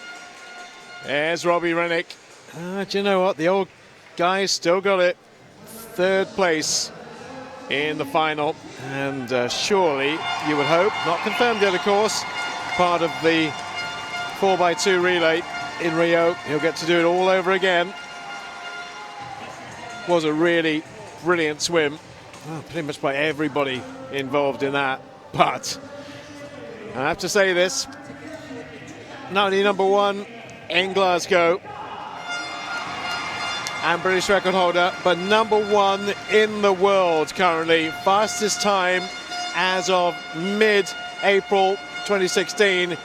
There's Robbie Rennick. Do you know what? The old guy still got it. Third place in the final. And surely, you would hope, not confirmed yet, of course, part of the 4x2 relay in Rio. He'll get to do it all over again. Was a really brilliant swim. Pretty much by everybody involved in that. But I have to say this, not only number one in Glasgow and British record holder, but number one in the world currently. Fastest time as of mid-April 2016.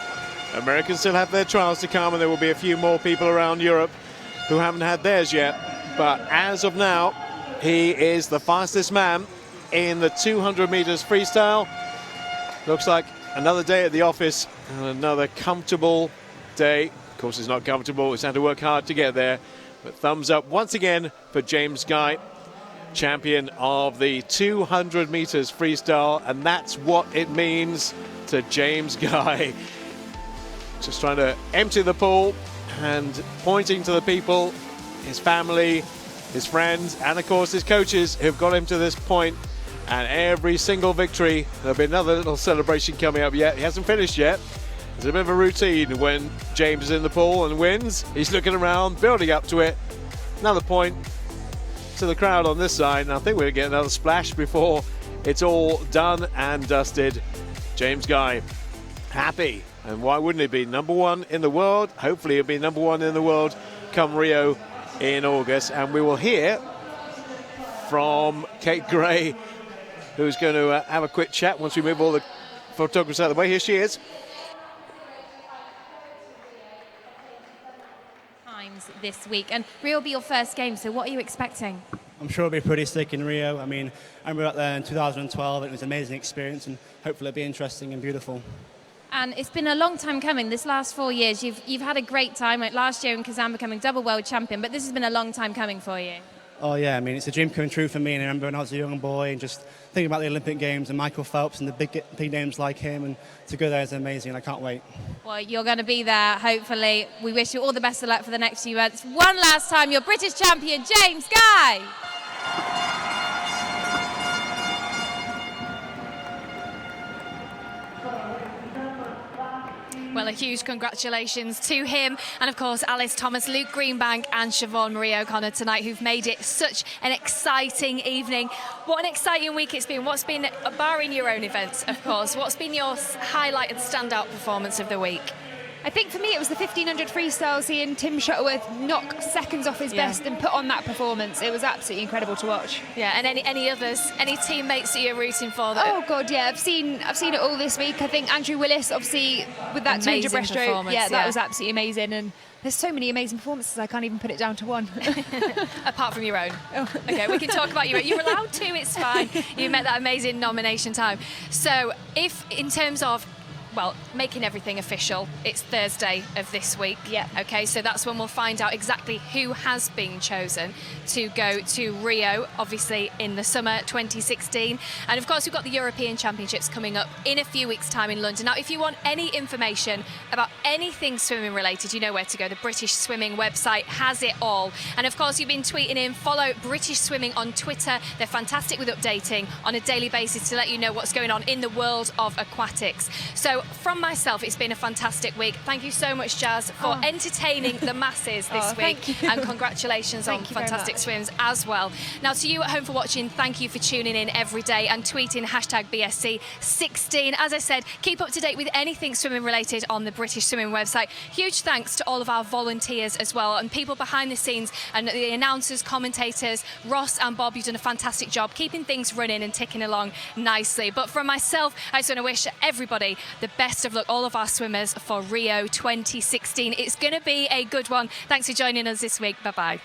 Americans still have their trials to come, and there will be a few more people around Europe who haven't had theirs yet. But as of now, he is the fastest man in the 200 meters freestyle. Looks like another day at the office and another comfortable day. Of course, it's not comfortable. It's had to work hard to get there. But thumbs up once again for James Guy, champion of the 200 meters freestyle. And that's what it means to James Guy. Just trying to empty the pool and pointing to the people, his family, his friends, and of course his coaches who've got him to this point. And every single victory, there'll be another little celebration coming up yet. He hasn't finished yet. There's a bit of a routine when James is in the pool and wins. He's looking around, building up to it. Another point to the crowd on this side. And I think we'll get another splash before it's all done and dusted. James Guy, happy. And why wouldn't he be number one in the world? Hopefully he'll be number one in the world come Rio in August. And we will hear from Kate Gray, who's going to have a quick chat once we move all the photographers out of the way. Here she is. Times this week, and Rio will be your first game, so what are you expecting? I'm sure it'll be pretty slick in Rio. I mean, I remember out there in 2012, it was an amazing experience, and hopefully it'll be interesting and beautiful. And it's been a long time coming. This last 4 years, you've had a great time. Like last year in Kazan becoming double world champion, but this has been a long time coming for you. Oh yeah, I mean, it's a dream coming true for me, and I remember when I was a young boy and just thinking about the Olympic Games and Michael Phelps and the big names like him, and to go there is amazing, and I can't wait. Well, you're going to be there, hopefully. We wish you all the best of luck for the next few months. One last time, your British champion, James Guy. Well, a huge congratulations to him, and of course Alice Thomas, Luke Greenbank and Siobhan Marie O'Connor tonight, who've made it such an exciting evening. What an exciting week it's been. What's been, barring your own events, of course, what's been your highlight and standout performance of the week? I think for me it was the 1500 freestyle, seeing Tim Shuttleworth knock seconds off his best and put on that performance. It was absolutely incredible to watch. Yeah, and any others, any teammates that you're rooting for? That oh God, yeah, I've seen it all this week. I think Andrew Willis, obviously with that 200 breaststroke, that was absolutely amazing. And there's so many amazing performances, I can't even put it down to one. Apart from your own. Oh. Okay, we can talk about your own. You're allowed to, it's fine. You met that amazing nomination time. So if in terms of, well, making everything official, it's Thursday of this week. Yeah. Okay, so that's when we'll find out exactly who has been chosen to go to Rio, obviously in the summer 2016. And of course, we've got the European Championships coming up in a few weeks' time in London. Now, if you want any information about anything swimming related, you know where to go. The British Swimming website has it all. And of course, you've been tweeting in, follow British Swimming on Twitter. They're fantastic with updating on a daily basis to let you know what's going on in the world of aquatics. So from myself, it's been a fantastic week. Thank you so much, Jazz, for entertaining the masses this week. Thank you. And congratulations on fantastic swims as well. Now, to you at home for watching, thank you for tuning in every day and tweeting #BSC16. As I said, keep up to date with anything swimming related on the British Swimming website. Huge thanks to all of our volunteers as well and people behind the scenes and the announcers, commentators. Ross and Bob, you've done a fantastic job keeping things running and ticking along nicely. But from myself, I just want to wish everybody the best of luck, all of our swimmers, for Rio 2016. It's going to be a good one. Thanks for joining us this week. Bye-bye.